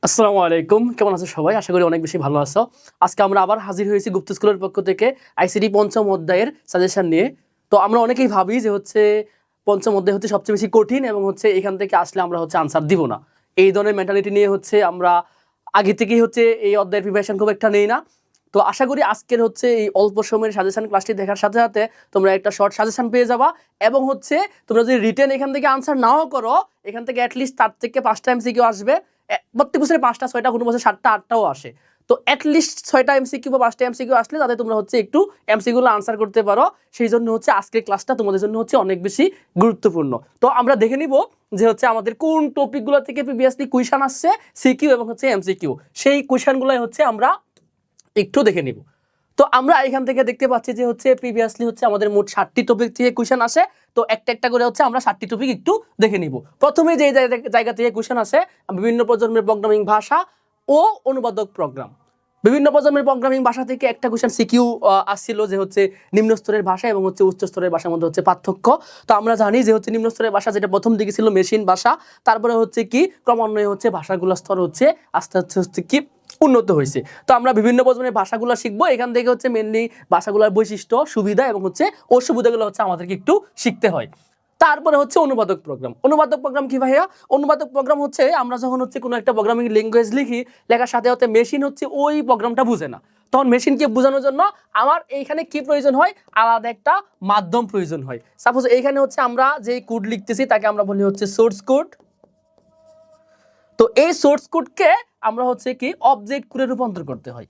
আসসালামু আলাইকুম, কেমন আছো সবাই? আশা করি অনেক বেশি ভালো আছো। আজকে আমরা আবার হাজির হয়েছি গুপ্ত স্কুলের পক্ষ থেকে আইসিটি পঞ্চম অধ্যায়ের সাজেশন নিয়ে। তো আমরা অনেকেই ভাবি যে পঞ্চম অধ্যায় সবচেয়ে বেশি কঠিন এবং এখান থেকে আসলে আমরা আনসার দিব না। এই ধরনের মেন্টালিটি নিয়ে আমরা আগে থেকেই এই অধ্যায়ের প্রিপারেশন খুব একটা নেই না। তো আশা করি আজকের এই অল্প সময়ের সাজেশন ক্লাসটি দেখার সাথে সাথে তোমরা একটা শর্ট সাজেশন পেয়ে যাবা এবং তোমরা যদি রিটেন এখান থেকে আনসার নাও করো, এখান থেকে অ্যাটলিস্ট 4 থেকে 5টা এমসিকিউ আসবে। প্রত্যেক বছরে 5টা 6টা, কোনো বছর 7টা 8টাও আসে। তো অ্যাটলিস্ট 6টা এমসিকিউ বা 5টা এমসিকিউ আসলে তাতে তোমরা একটু এমসিকিউগুলো আনসার করতে পারো। সেই জন্য আজকের ক্লাসটা তোমাদের জন্য অনেক বেশি গুরুত্বপূর্ণ। তো আমরা দেখে নিব যে আমাদের কোন টপিকগুলো থেকে প্রিভিয়াসলি কোয়েশ্চেন আসছে, সিকিউ এবং এমসিকিউ। সেই কোয়েশ্চেনগুলোই আমরা একটু দেখে নিব। তো আমরা এখান থেকে দেখতে পাচ্ছি যে প্রিভিয়াসলি আমাদের মোট 7টি টপিক থেকে কোয়েশ্চেন আসে। তো একটা একটা করে আমরা 7টি টপিক একটু দেখে নিব। প্রথমে যে জায়গা থেকে কোয়েশ্চেন আসে, বিভিন্ন প্রজন্মের প্রোগ্রামিং ভাষা ও অনুবাদক প্রোগ্রাম। বিভিন্ন প্রজন্মের প্রোগ্রামিং ভাষা থেকে একটা কোয়েশ্চেন সিকিউ আসছিল যে নিম্ন স্তরের ভাষা এবং উচ্চ স্তরের ভাষার মধ্যে পার্থক্য। তো আমরা জানি যে নিম্ন স্তরের ভাষা যেটা প্রথম দিকে ছিল মেশিন ভাষা, তারপরে কি ক্রমান্বয়ে ভাষাগুলোর স্তর আস্তে আস্তে কি উন্নত হয়েছে। তো আমরা বিভিন্ন প্রজন্মের ভাষাগুলো শিখবো। এখান থেকে মেনলি ভাষাগুলোর বৈশিষ্ট্য, সুবিধা এবং অসুবিধাগুলো আমাদেরকে একটু শিখতে হয়। তারপরে অনুবাদক প্রোগ্রাম। অনুবাদক প্রোগ্রাম কি ভাইয়া? অনুবাদক প্রোগ্রাম আমরা যখন কোনো একটা প্রোগ্রামিং ল্যাঙ্গুয়েজ লিখি, লেখার সাথে সাথে মেশিন ওই প্রোগ্রামটা বুঝে না। তখন মেশিনকে বোঝানোর জন্য আমার এইখানে কি প্রয়োজন হয়? আলাদা একটা মাধ্যম প্রয়োজন হয়। সাপোজ এইখানে আমরা যে কোড লিখতেছি তাকে আমরা বলি সোর্স কোড। তো এই সোর্স কোডকে আমরা কি অবজেক্ট কোডে রূপান্তর করতে হয়।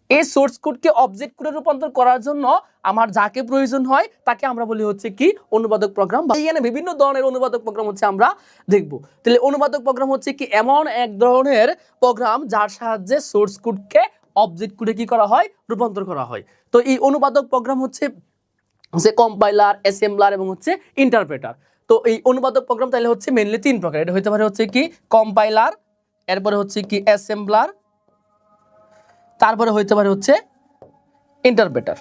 এই সোর্স কোডকে অবজেক্ট কোডে রূপান্তর করার জন্য আমার যাকে প্রয়োজন হয় তাকে আমরা বলি কি অনুবাদক প্রোগ্রাম। এখানে বিভিন্ন ধরনের অনুবাদক প্রোগ্রাম আমরা দেখব। তাহলে অনুবাদক প্রোগ্রাম কি এমন এক ধরনের প্রোগ্রাম যার সাহায্যে সোর্স কোডকে অবজেক্ট কোডে কি করা হয়? রূপান্তর করা হয়। তো এই অনুবাদক প্রোগ্রাম কম্পাইলার, অ্যাসেম্বলার এবং ইন্টারপ্রেটার। তো এই অনুবাদক প্রোগ্রাম তাহলে মেইনলি 3 প্রকার। এটা হতে পারে কি কম্পাইলার, এরপরে কি অ্যাসেম্বলার, তারপরে হইতে পারে ইন্টারপ্রেটার।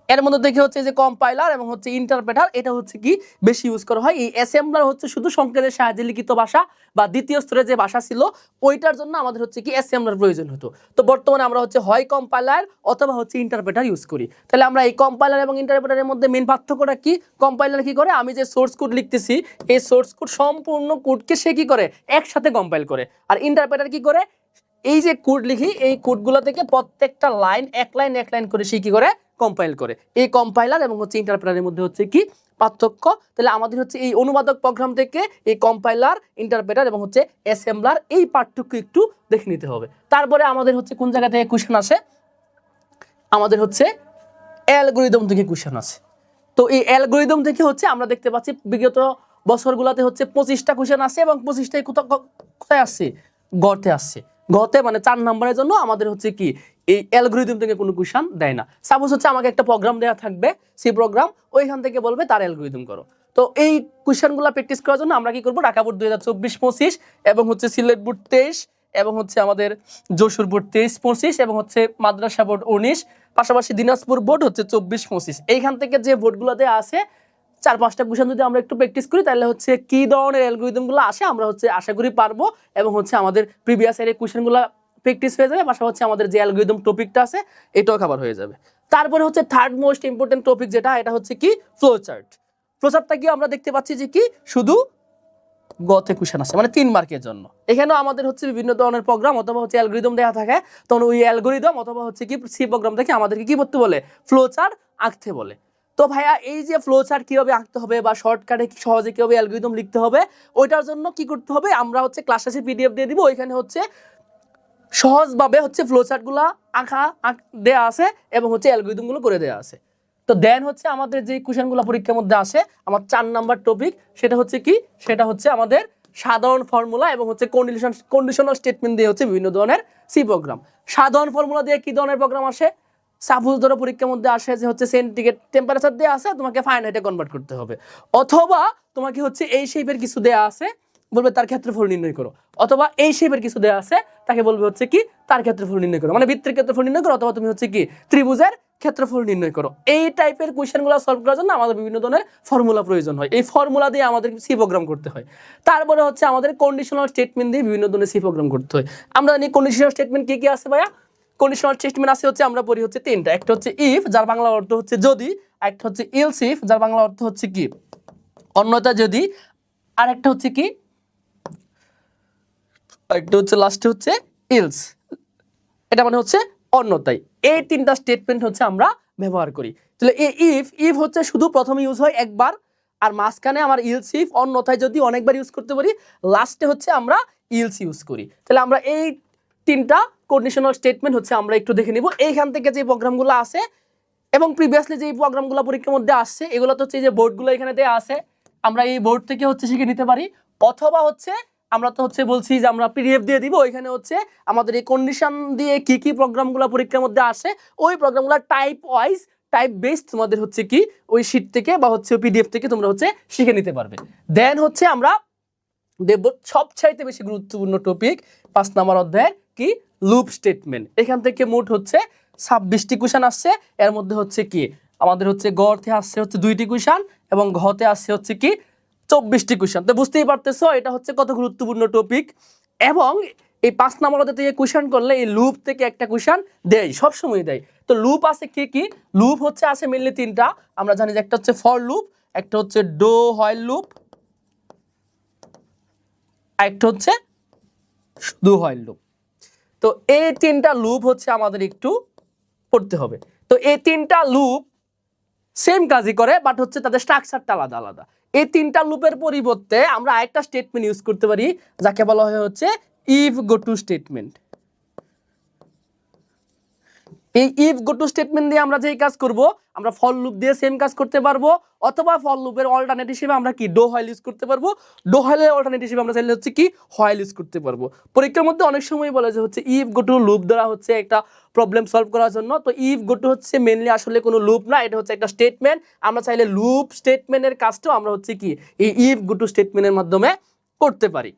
এর মধ্যে দেখে যে কম্পাইলার এবং ইন্টারপ্রেটার, এটা কি বেশি ইউজ করা হয়। এই অ্যাসেম্বলার শুধু সংকেতের সাহায্যে লিখিত ভাষা বা দ্বিতীয় স্তরে যে ভাষা ছিল ওইটার জন্য আমাদের কি অ্যাসেম্বলার প্রয়োজন হতো। তো বর্তমানে আমরা হয় কম্পাইলার অথবা ইন্টারপ্রেটার ইউজ করি। তাহলে আমরা এই কম্পাইলার এবং ইন্টারপ্রেটারের মধ্যে মেইন পার্থক্যটা কি? কম্পাইলার কি করে? আমি যে সোর্স কোড লিখতেছি এই সোর্স কোড সম্পূর্ণ কোডকে সে কি করে? একসাথে কম্পাইল করে। আর ইন্টারপ্রেটার কি করে? এই যে কোড লিখি এই কোডগুলো থেকে প্রত্যেকটা লাইন এক লাইন করে সে কি করে? কম্পাইল করে। এই কম্পাইলার এবং ইন্টারপ্রেটারের মধ্যে কি পার্থক্য? তাহলে আমাদের এই অনুবাদক প্রোগ্রাম থেকে এই কম্পাইলার, ইন্টারপ্রেটার এবং অ্যাসেম্বলার এই পার্থক্য একটু দেখে নিতে হবে। তারপরে আমাদের কোন জায়গা থেকে কোয়েশ্চেন আসে? আমাদের অ্যালগরিদম থেকে কোয়েশ্চেন আসে। তো এই অ্যালগরিদম থেকে আমরা দেখতে পাচ্ছি বিগত বছরগুলোতে 25টা কোয়েশ্চেন আসে এবং 25টাই কোথায় আসছে? গতে আসছে। গতে মানে 4 নম্বরের জন্য আমাদের কি এই অ্যালগরিদম থেকে কোনো কোয়েশ্চেন দেয় না। সাপোজ আমাকে একটা প্রোগ্রাম দেওয়া থাকবে, সি প্রোগ্রাম, ওইখান থেকে বলবে তার অ্যালগরিদম করো। তো এই কোয়েশ্চেনগুলো প্র্যাকটিস করার জন্য আমরা কি করব? ঢাকা বোর্ড 2024-25 এবং সিলেট বোর্ড 23 এবং আমাদের যশোর বোর্ড 23-25 এবং মাদ্রাসা বোর্ড 19, পাশাপাশি দিনাজপুর বোর্ড 24-25। এইখান থেকে যে বোর্ডগুলোতে আছে 4-5টা কোয়েশ্চেন যদি আমরা একটু প্র্যাকটিস করি তাহলে কি ধরনের অ্যালগরিদমগুলো আসে আমরা আশা করি পারবো এবং আমাদের প্রিভিয়াস ইয়ারের কোয়েশ্চেনগুলো প্র্যাকটিস হয়ে যাবে। পাশাপাশি আমাদের যে অ্যালগরিদম টপিকটা আছে এটাও কভার হয়ে যাবে। তারপরে থার্ড মোস্ট ইম্পর্টেন্ট টপিক যেটা, এটা কি ফ্লো চার্ট। ফ্লো চার্টটা কি আমরা দেখতে পাচ্ছি যে কি শুধু গতে কোয়েশ্চেন আছে, মানে 3 মার্কের জন্য। এখানেও আমাদের বিভিন্ন ধরনের প্রোগ্রাম অথবা অ্যালগরিদম দেওয়া থাকে। তখন ওই অ্যালগরিদম অথবা কি সি প্রোগ্রাম থেকে আমাদেরকে কি করতে বলে? ফ্লো চার্ট আঁকতে বলে। তো ভাইয়া এই যে ফ্লো চার্ট কিভাবে আঁকতে হবে বা শর্টকাটে সহজে কিভাবে অ্যালগরিদম লিখতে হবে, ওইটার জন্য কি করতে হবে? আমরা ক্লাস শেষে পিডিএফ দিয়ে দিব। ওইখানে সহজভাবে ফ্লো চার্টগুলো আঁকা দেওয়া আছে এবং অ্যালগরিদমগুলো করে দেওয়া আছে। তো দেন আমাদের যে কোয়েশ্চেনগুলো পরীক্ষার মধ্যে আসে, আমার 4 নাম্বার টপিক, সেটা কি? সেটা আমাদের সাধারণ ফর্মুলা এবং কন্ডিশনাল স্টেটমেন্ট দিয়ে বিভিন্ন ধরনের সি প্রোগ্রাম। সাধারণ ফর্মুলা দিয়ে কি ধরনের প্রোগ্রাম আসে? সাপোজ ধরো পরীক্ষার মধ্যে আসে যে সেন্টিগ্রেড টেম্পারেচার দেওয়া আছে, তোমাকে ফারেনহাইটে কনভার্ট করতে হবে। অথবা তোমাকে এই শেপের কিছু দেওয়া আছে, বলবে তার ক্ষেত্রফল নির্ণয় করো। অথবা এই শেপের কিছু দেওয়া আছে, তাকে বলবে কি তার ক্ষেত্রফল নির্ণয় করো, মানে বৃত্তের ক্ষেত্রফল নির্ণয় করো। অথবা তুমি কি ত্রিভুজের ক্ষেত্রফল নির্ণয় করো। এই টাইপের কোয়েশ্চেনগুলো সলভ করার জন্য আমাদের বিভিন্ন ধরনের ফর্মুলা প্রয়োজন হয়। এই ফর্মুলা দিয়ে আমাদের সি প্রোগ্রাম করতে হয়। তারপরে হচ্ছে আমাদের কন্ডিশনাল স্টেটমেন্ট দিয়ে বিভিন্ন ধরনের সি প্রোগ্রাম করতে হয়। আমরা জানি কন্ডিশনাল স্টেটমেন্ট কি কি আছে ভাইয়া? কন্ডিশনাল স্টেটমেন্ট আছে হচ্ছে আমরা পড়ি হচ্ছে তিনটা। একটা হচ্ছে ইফ, যার বাংলা অর্থ হচ্ছে যদি, একটা হচ্ছে এলস ইফ, যার বাংলা অর্থ হচ্ছে কি অন্যথা যদি, আর একটা হচ্ছে কি, একটা হচ্ছে লাস্টে হচ্ছে এলস, এটা মানে হচ্ছে অন্যথায়। এই তিনটা স্টেটমেন্ট হচ্ছে আমরা ব্যবহার করি। তাহলে এই ইফ হচ্ছে শুধু প্রথমে ইউজ হয় একবার, আর মাঝখানে আমার ইলস ইফ, অন্যথায় যদি অনেকবার ইউজ করতে পারি, লাস্টে হচ্ছে আমরা ইলস ইউজ করি। তাহলে আমরা এই তিনটা কন্ডিশনাল স্টেটমেন্ট হচ্ছে আমরা একটু দেখে নিব। এইখান থেকে যে প্রোগ্রামগুলো আছে এবং প্রিভিয়াসলি যে প্রোগ্রামগুলো পরীক্ষার মধ্যে আসছে, এগুলো তো হচ্ছে এই যে বোর্ডগুলো এখানে দেওয়া আছে, আমরা এই বোর্ড থেকে হচ্ছে শিখে নিতে পারি। অথবা হচ্ছে আমরা তো হচ্ছে বলছি যে আমরা পিডিএফ দিয়ে দিব, ওইখানে হচ্ছে আমাদের এই কন্ডিশন দিয়ে কি কি প্রোগ্রামগুলো পরীক্ষার মধ্যে আসে, ওই প্রোগ্রামগুলো টাইপ ওয়াইজ, টাইপ বেসড তোমাদের হচ্ছে কি ওই শীট থেকে বা হচ্ছে পিডিএফ থেকে তোমরা হচ্ছে শিখে নিতে পারবে। দেন হচ্ছে আমরা দেখব সবচাইতে বেশি গুরুত্বপূর্ণ টপিক 5 নম্বর অধ্যায়ের কি লুপ স্টেটমেন্ট। এখান থেকে মোট হচ্ছে 26টি কোয়েশ্চন আসছে। এর মধ্যে হচ্ছে কি আমাদের হচ্ছে গ তে আসছে হচ্ছে 2টি কোয়েশ্চন এবং ঘ তে আসছে হচ্ছে কি 24টি কোয়েশ্চন। তো বুঝতেই পারতেছো এটা হচ্ছে কত গুরুত্বপূর্ণ টপিক। এবং এই 5 নম্বর অধ্যায় থেকে কোয়েশ্চন করলে এই লুপ থেকে একটা কোয়েশ্চন দেয়, সবসময় দেয়। তো লুপ আছে কি কি? লুপ হচ্ছে আছে মেইনলি তিনটা। আমরা জানি যে একটা হচ্ছে ফর লুপ, একটা হচ্ছে ডো হোয়াইল লুপ, একটা হচ্ছে শুধু হোয়াইল লুপ। তো এই তিনটা লুপ হচ্ছে আমাদের একটু পড়তে হবে। তো এই তিনটা লুপ সেম কাজই করে, বাট হচ্ছে তাদের স্ট্রাকচারটা আলাদা আলাদা। এই তিনটা লুপের পরিবর্তে আমরা একটা স্টেটমেন্ট ইউজ করতে পারি, যাকে বলা হয় হচ্ছে ইফ গো টু স্টেটমেন্ট। এই ইফ গো টু স্টেটমেন্ট দিয়ে আমরা যেই কাজ করব, আমরা ফর লুপ দিয়ে সেম কাজ করতে পারবো, অথবা ফর লুপের অল্টারনেটিভ হিসেবে আমরা কি ডো হোয়াইল ইউজ করতে পারবো। ডো হোয়াইলের অল্টারনেটিভ হিসেবে আমরা চাইলে হচ্ছে কি হোয়াইল ইউজ করতে পারবো। পরীক্ষার মধ্যে অনেক সময় বলে যে হচ্ছে ইফ গো টু লুপ দ্বারা হচ্ছে একটা প্রবলেম সলভ করার জন্য। তো ইফ গো টু হচ্ছে মেইনলি আসলে কোনো লুপ না, এটা হচ্ছে একটা স্টেটমেন্ট। আমরা চাইলে লুপ স্টেটমেন্টের কাজটাও আমরা হচ্ছে কি এই ইফ গো টু স্টেটমেন্টের মাধ্যমে করতে পারি।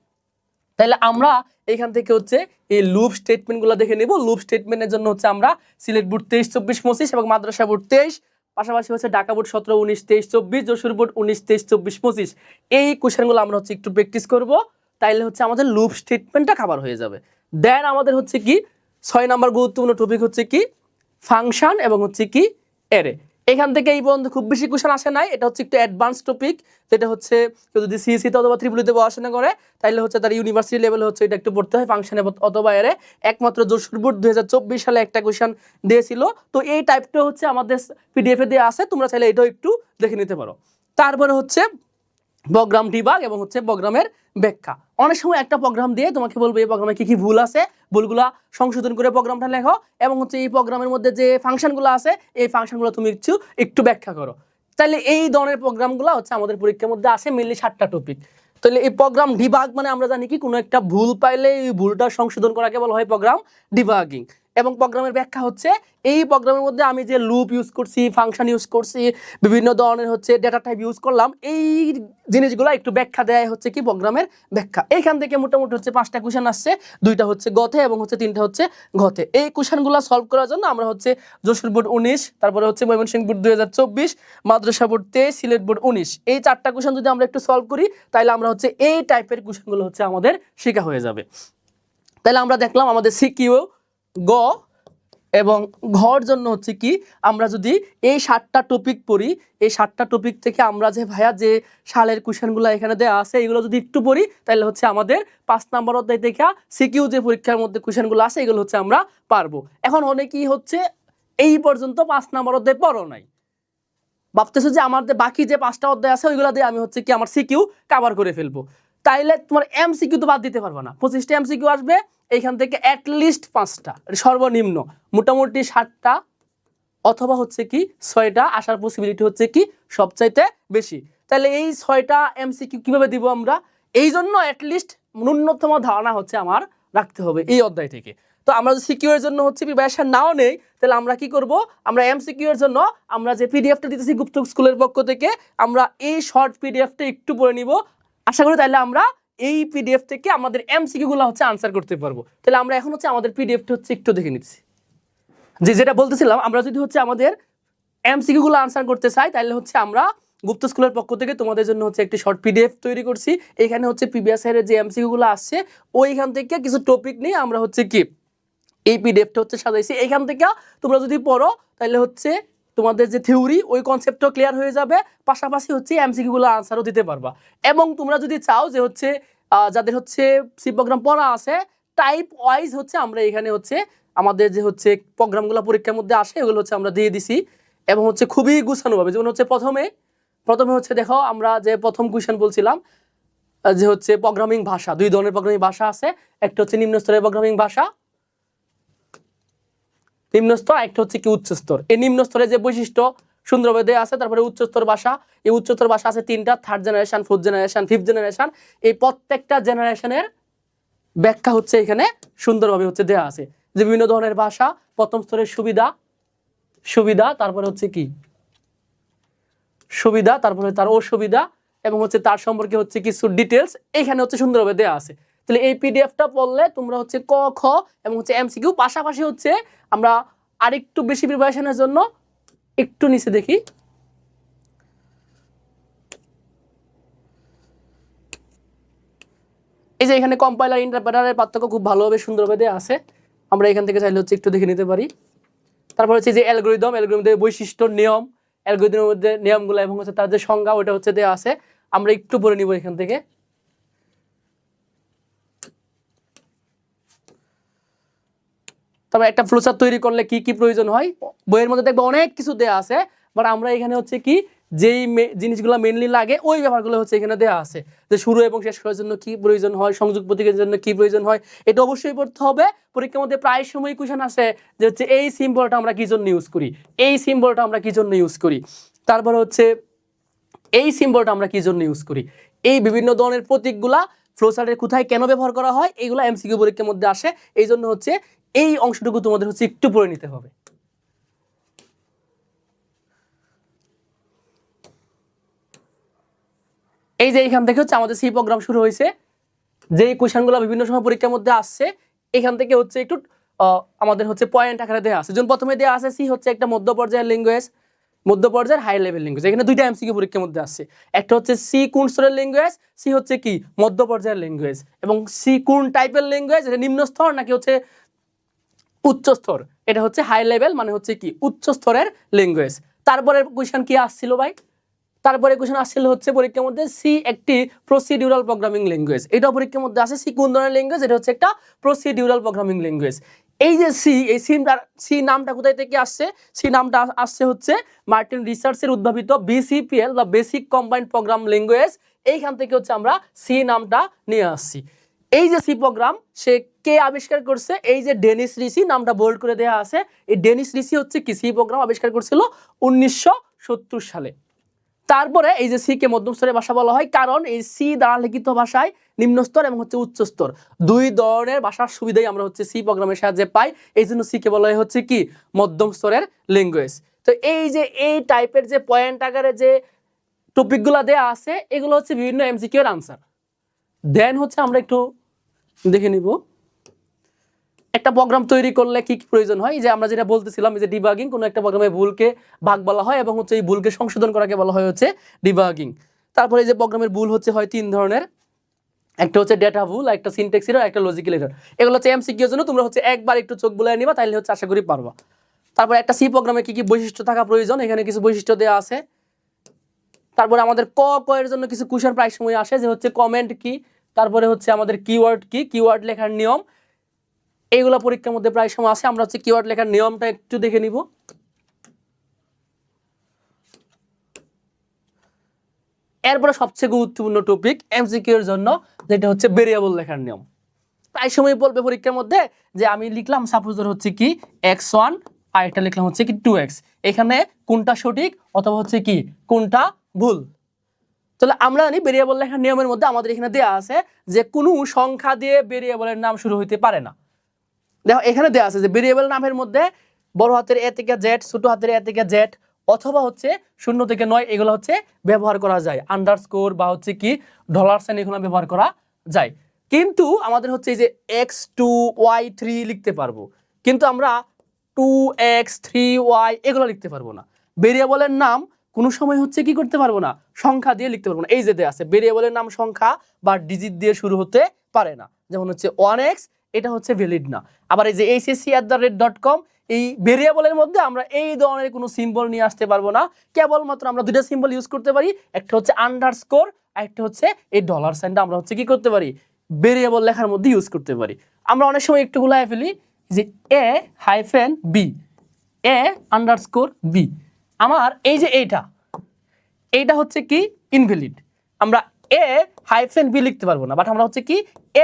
তাহলে আমরা এখান থেকে হচ্ছে এই লুপ স্টেটমেন্টগুলো দেখে নেব। লুপ স্টেটমেন্টের জন্য হচ্ছে আমরা সিলেট বোর্ড 23, 24, 25 এবং মাদ্রাসা বোর্ড 23, পাশাপাশি হচ্ছে ঢাকা বোর্ড 17, 19, 23, 24, যশোর বোর্ড 19, 23, 24, 25 এই কোশ্চেনগুলো আমরা হচ্ছে একটু প্র্যাকটিস করব। তাইলে হচ্ছে আমাদের লুপ স্টেটমেন্টটা কভার হয়ে যাবে। দেন আমাদের হচ্ছে কি 6 নাম্বার গুরুত্বপূর্ণ টপিক হচ্ছে কি ফাংশন এবং হচ্ছে কি অ্যারে। এখান থেকে এই পর্যন্ত খুব বেশি কোশ্চেন আসে নাই, এটা হচ্ছে একটু অ্যাডভান্স টপিক, যেটা হচ্ছে কেউ যদি সিএসসিতে অথবা ত্রিপুলিতে পড়াশোনা করে তাহলে হচ্ছে তার ইউনিভার্সিটি লেভেলে হচ্ছে এটা একটু পড়তে হয় ফাংশন অথবা অ্যারে। একমাত্র যশোর বোর্ড 2024 সালে একটা কোশ্চেন দিয়েছিল। তো এই টাইপটা হচ্ছে আমাদের পিডিএফে দেওয়া আছে, তোমরা চাইলে এটাও একটু দেখে নিতে পারো। তারপরে হচ্ছে প্রোগ্রাম ডিবাগ এবং হচ্ছে প্রোগ্রামের ব্যাখ্যা। অনেক সময় একটা প্রোগ্রাম দিয়ে তোমাকে বলবো এই প্রোগ্রামে কি কি ভুল আছে, ভুলগুলা সংশোধন করে প্রোগ্রামটা লেখো, এবং হচ্ছে এই প্রোগ্রামের মধ্যে যে ফাংশনগুলো আছে এই ফাংশনগুলো তুমি একটু ব্যাখ্যা করো। তাহলে এই ধরনের প্রোগ্রামগুলো হচ্ছে আমাদের পরীক্ষার মধ্যে আসে মেনলি 7টা টপিক। তাহলে এই প্রোগ্রাম ডিবাগ মানে আমরা জানি কি কোনো একটা ভুল পাইলে এই ভুলটা সংশোধন করাকে বলা হয় প্রোগ্রাম ডিবাগিং। এবং প্রোগ্রামের ব্যাখ্যা হচ্ছে এই প্রোগ্রামের মধ্যে আমি যে লুপ ইউজ করছি, ফাংশন ইউজ করছি, বিভিন্ন ধরনের হচ্ছে ডেটা টাইপ ইউজ করলাম, এই জিনিসগুলো একটু ব্যাখ্যা দেয় হচ্ছে কি প্রোগ্রামের ব্যাখ্যা। এইখান থেকে মোটামুটি হচ্ছে 5টা কোশ্চেন আসছে, 2টা হচ্ছে গতে এবং হচ্ছে 3টা হচ্ছে ঘতে। এই কোশ্চেনগুলো সলভ করার জন্য আমরা হচ্ছে যশোর বোর্ড 19, তারপরে হচ্ছে ময়মনসিংহ বোর্ড 2024, মাদ্রাসা বোর্ড 23, সিলেট বোর্ড 19, এই 4টা কোশ্চেন যদি আমরা একটু সলভ করি তাহলে আমরা হচ্ছে এই টাইপের কোশ্চেনগুলো হচ্ছে আমাদের শেখা হয়ে যাবে। তাহলে আমরা দেখলাম আমাদের সিকিউ, গ এবং ঘর জন্য হচ্ছে কি আমরা যদি এই 7টা টপিক পড়ি, এই 7টা টপিক থেকে আমরা যে ভাইয়া যে সালের কোশ্চেনগুলো এখানে দেওয়া আছে এগুলো যদি একটু পড়ি তাহলে হচ্ছে আমাদের 5 নম্বর অধ্যায় থেকে সিকিউ যে পরীক্ষার মধ্যে কোশ্চেনগুলো আছে এগুলো হচ্ছে আমরা পারবো। এখন অনেকেই হচ্ছে এই পর্যন্ত 5 নম্বর অধ্যায় পড়ো নাই, ভাবতেছো যে আমাদের বাকি যে 5টা অধ্যায় আছে ওইগুলো দিয়ে আমি হচ্ছে কি আমার সিকিউ কভার করে ফেলবো। তাইলে তোমার এমসিকিউ তো বাদ দিতে পারবে না, 25টা এমসিকিউ আসবে, এইখান থেকে অ্যাটলিস্ট 5টা, সর্বনিম্ন মোটামুটি 7টা অথবা হচ্ছে কি 6টা আসার পসিবিলিটি হচ্ছে কি সবচাইতে বেশি। তাহলে এই 6টা এমসিকিউ কিভাবে দিব আমরা, এই জন্য অ্যাটলিস্ট ন্যূনতম ধারণা হচ্ছে আমার রাখতে হবে এই অধ্যায় থেকে। তো আমরা যদি সিকিউ এর জন্য হচ্ছে প্রিপারেশন নাও নেই তাহলে আমরা কি করব, আমরা এমসিকিউ এর জন্য আমরা যে পিডিএফটা দিতেছি গুপ্ত স্কুলের পক্ষ থেকে আমরা এই শর্ট পিডিএফটা একটু পড়ে নিব। আশা করি তাহলে আমরা এই পিডিএফ থেকে আমাদের এমসিকিউ গুলো হচ্ছে আনসার করতে পারবো। তাহলে আমরা এখন হচ্ছে আমাদের পিডিএফটা হচ্ছে একটু দেখে নিচ্ছি। যেটা বলতেছিলাম, আমরা যদি হচ্ছে আমাদের এমসিকিউ গুলো আনসার করতে চাই, তাহলে হচ্ছে আমরা গুপ্ত স্কুলের পক্ষ থেকে তোমাদের জন্য হচ্ছে একটি শর্ট পিডিএফ তৈরি করছি। এখানে হচ্ছে প্রিভিয়াস ইয়ারের যে এমসিকিউ গুলো আসছে ওইখান থেকে কিছু টপিক নিয়ে আমরা হচ্ছে কি এই পিডিএফটা হচ্ছে সাজাইছি। এইখান থেকে তোমরা যদি পড়ো তাহলে হচ্ছে তোমাদের যে থিওরি ওই কনসেপ্টটাও ক্লিয়ার হয়ে যাবে, পাশাপাশি হচ্ছে এমসিকিউ গুলো আনসারও দিতে পারবা। এবং তোমরা যদি চাও যে হচ্ছে যাদের হচ্ছে সি প্রোগ্রাম পড়া আছে টাইপ ওয়াইজ হচ্ছে আমরা এখানে হচ্ছে আমাদের যে হচ্ছে প্রোগ্রামগুলো পরীক্ষার মধ্যে আসে এগুলো হচ্ছে আমরা দিয়ে দিছি, এবং হচ্ছে খুবই গুছানোভাবে। যেমন হচ্ছে প্রথমে হচ্ছে দেখো আমরা যে প্রথম কোয়েশ্চেন বলছিলাম যে হচ্ছে প্রোগ্রামিং ভাষা, দুই ধরনের প্রোগ্রামিং ভাষা আছে, একটা হচ্ছে নিম্ন স্তরের প্রোগ্রামিং ভাষা, নিম্ন স্তর, একটা হচ্ছে কি উচ্চ স্তর। এই নিম্ন স্তরে যে বৈশিষ্ট্য সুন্দরভাবে দেওয়া আছে। তারপরে উচ্চস্তর ভাষা, এই উচ্চস্তর ভাষা আছে তিনটা, third generation, fourth generation, fifth generation. এই প্রত্যেকটা জেনারেশনের ব্যাখ্যা হচ্ছে এখানে সুন্দরভাবে হচ্ছে দেওয়া আছে, যে বিভিন্ন ধরনের ভাষা, প্রথম স্তরের সুবিধা, তারপরে হচ্ছে কি সুবিধা, তারপরে তার অসুবিধা, এবং হচ্ছে তার সম্পর্কে হচ্ছে কিছু ডিটেলস এখানে হচ্ছে সুন্দরভাবে দেওয়া আছে। তাহলে এই পিডিএফটা পড়লে তোমরা হচ্ছে ক খ এবং হচ্ছে এমসিকিউ, পাশাপাশি হচ্ছে আমরা আরেকটু বেশি প্রিপারেশনের জন্য একটু নিচে দেখি, এই যে এখানে কম্পাইলার ইন্টারপ্রেটারের পার্থক্য খুব ভালোভাবে সুন্দরভাবে দেওয়া আছে। আমরা এখান থেকে চাইলে হচ্ছে একটু দেখে নিতে পারি। তারপর হচ্ছে যে অ্যালগরিদমের বৈশিষ্ট্য, নিয়ম, অ্যালগরিদমের মধ্যে নিয়মগুলো এবং হচ্ছে তার যে সংজ্ঞা ওটা হচ্ছে দেওয়া আছে। আমরা একটু পড়ে নিব এখান থেকে। তবে একটা ফ্লোচার্ট তৈরি করলে কি কি প্রয়োজন হয় বইয়ের মধ্যে দেখবে অনেক কিছু দেওয়া আছে, বাট আমরা এখানে হচ্ছে কি যেই জিনিসগুলো মেনলি লাগে ওই ব্যাপারগুলো হচ্ছে এখানে দেওয়া আছে, যে শুরু এবং শেষ করার জন্য কি প্রয়োজন হয়, সংযোগ প্রতীকের জন্য কি প্রয়োজন হয়, এটা অবশ্যই পড়তে হবে। পরীক্ষার মধ্যে প্রায় সময় কোশ্চেন আসে যে হচ্ছে এই সিম্বলটা আমরা কি জন্য ইউজ করি, এই সিম্বলটা আমরা কি জন্য ইউজ করি, তারপর হচ্ছে এই সিম্বলটা আমরা কি জন্য ইউজ করি। এই বিভিন্ন ধরনের প্রতীকগুলা ফ্লোচার্টের কোথায় কেন ব্যবহার করা হয় এইগুলো এমসিকিউ পরীক্ষার মধ্যে আসে। এই জন্য হচ্ছে এই অংশটুকু তোমাদের হচ্ছে একটু পড়ে নিতে হবে। এই যে এখান থেকে হচ্ছে আমাদের সি প্রোগ্রাম শুরু হয়েছে, যে কোশ্চেনগুলো বিভিন্ন সময় পরীক্ষার মধ্যে আসছে এখান থেকে হচ্ছে একটু আমাদের হচ্ছে পয়েন্ট আকারে দেওয়া আছে। যেমন প্রথমে দেওয়া আছে সি হচ্ছে একটা মধ্য পর্যায়ের ল্যাঙ্গুয়েজ, মধ্য পর্যায়ের হাই লেভেল ল্যাঙ্গুয়েজ। এখানে দুইটা এমসিকিউ পরীক্ষার মধ্যে আসছে, একটা হচ্ছে সি কোন স্তরের ল্যাঙ্গুয়েজ, সি হচ্ছে কি মধ্য পর্যায়ের ল্যাঙ্গুয়েজ, এবং সি কোন টাইপের ল্যাঙ্গুয়েজ, এটা নিম্ন স্তর নাকি হচ্ছে উচ্চ স্তর, এটা হচ্ছে হাই লেভেল মানে হচ্ছে কি উচ্চ স্তরের ল্যাঙ্গুয়েজ। তারপরে কোশ্চেন কি আসছিল ভাই, তারপরে কোশ্চেন আসছিল হচ্ছে পরীক্ষার মধ্যে সি একটি প্রসিডিউরাল প্রোগ্রামিং ল্যাঙ্গুয়েজ। এটা পরীক্ষার মধ্যে আসে সি কোন ধরনের ল্যাঙ্গুয়েজ, এটা হচ্ছে একটা প্রসিডিউরাল প্রোগ্রামিং ল্যাঙ্গুয়েজ। এই যে সি, এই সি নামটা কোথায় থেকে আসছে, সি নামটা আসছে হচ্ছে মার্টিন রিসার্চের উদ্ভাবিত বিসিপিএল বা বেসিক কম্বাইন্ড প্রোগ্রাম ল্যাঙ্গুয়েজ, এইখান থেকে হচ্ছে আমরা সি নামটা নিয়ে আসছি। এই যে সি প্রোগ্রাম সে কে আবিষ্কার করছে, এই যে ডেনিস রিসি, নামটা বোল্ড করে দেওয়া আছে। এই ডেনিস রিসি হচ্ছে কি সি প্রোগ্রাম আবিষ্কার করছিল 1970 সালে। তারপরে এই যে সি কে মধ্যম স্তরের ভাষা বলা হয়, কারণ এই সি দ্বারা লিখিত ভাষায় নিম্ন স্তর এবং হচ্ছে উচ্চ স্তর দুই ধরনের ভাষার সুবিধাই আমরা হচ্ছে সি প্রোগ্রামের সাহায্যে পাই। এই জন্য সি কে বলা হয় হচ্ছে কি মধ্যম স্তরের ল্যাঙ্গুয়েজ। তো এই যে এই টাইপের যে পয়েন্ট আকারে যে টপিকগুলো দেওয়া আছে এগুলো হচ্ছে বিভিন্ন এমসিকিউ এর আনসার। দেন হচ্ছে আমরা একটু দেখে নিব একটা প্রোগ্রাম তৈরি করলে কি কি প্রয়োজন হয়। যে আমরা যেটা বলতেছিলাম যে ডিবাগিং, কোনো একটা প্রোগ্রামে ভুলকে ভাগ বলা হয় এবং হচ্ছে এই ভুলকে সংশোধন করাকে বলা হয় হচ্ছে ডিবাগিং। তারপরে এই যে প্রোগ্রামের ভুল হচ্ছে হয় তিন ধরনের, একটা হচ্ছে ডেটা ভুল, একটা সিনট্যাক্স এরর, একটা লজিক্যাল এরর। এগুলো হচ্ছে এমসিকিউ এর জন্য তোমরা হচ্ছে একবার একটু চোখ বুলিয়ে নিবা, তাহলে হচ্ছে আশা করি পারবা। তারপর একটা সি প্রোগ্রামে কি কি বৈশিষ্ট্য থাকা প্রয়োজন, এখানে কিছু বৈশিষ্ট্য দেওয়া আছে। তারপরে আমাদের ক এর জন্য কিছু কোশ্চেন প্রায় সময় আসে, যে হচ্ছে কমেন্ট কি, তারপরে হচ্ছে আমাদের কিওয়ার্ড কি, কিওয়ার্ড লেখার নিয়ম, এইগুলো পরীক্ষার মধ্যে প্রায় সময় আসে। আমরা হচ্ছে কিওয়ার্ড লেখার নিয়মটা একটু দেখে নিব। এরপরে সবচেয়ে গুরুত্বপূর্ণ টপিক এমসিকিউ এর জন্য, যেটা হচ্ছে ভেরিয়েবল লেখার নিয়ম। প্রায় সময় বলবে পরীক্ষার মধ্যে যে আমি লিখলাম সাপোজ হচ্ছে কি x1 আর এটা লিখলাম হচ্ছে কি 2x, এখানে কোনটা সঠিক অথবা হচ্ছে কি কোনটা ভুল। তাহলে আমরা জানি ভেরিয়েবল লেখার নিয়মের মধ্যে আমাদের এখানে দেওয়া আছে যে কোনো সংখ্যা দিয়ে ভেরিয়েবলের নাম শুরু হইতে পারে না। দেখো এখানে দেওয়া আছে যে ভেরিয়েবল নামের মধ্যে বড় হাতের এ থেকে জেড, ছোট হাতের এ থেকে জেড অথবা হচ্ছে 0 থেকে 9 এগুলো হচ্ছে ব্যবহার করা যায়, আন্ডারস্কোর বা হচ্ছে কি $সাইন এগুলো ব্যবহার করা যায়। কিন্তু আমাদের হচ্ছে এই যে x2 y3 লিখতে পারবো, কিন্তু আমরা 2x 3y এগুলো লিখতে পারবো না। ভেরিয়েবলের নাম কোনো সময় হচ্ছে কি করতে পারবো না, সংখ্যা দিয়ে লিখতে পারবো না। এই যে দেয়া আছে ভেরিয়েবলের নাম সংখ্যা বা ডিজিট দিয়ে শুরু হতে পারে না, যেমন হচ্ছে 1x, এটা হচ্ছে ভ্যালিড না। আবার এই যে hsc@.com, এই ভেরিয়েবলের মধ্যে আমরা এই ধরনের কোনো সিম্বল নিয়ে আসতে পারবো না। কেবলমাত্র আমরা দুইটা সিম্বল ইউজ করতে পারি, একটা হচ্ছে আন্ডারস্কোর আর একটা হচ্ছে এই ডলার সাইনটা আমরা হচ্ছে কি করতে পারি, ভেরিয়েবল লেখার মধ্যে ইউজ করতে পারি। আমরা অনেক সময় একটু গুলাই ফেলি যে a-b, a_b, আমার এই যে এইটা হচ্ছে কি ইনভ্যালিড, আমরা a-b লিখতে পারবো না, বাট আমরা হচ্ছে কি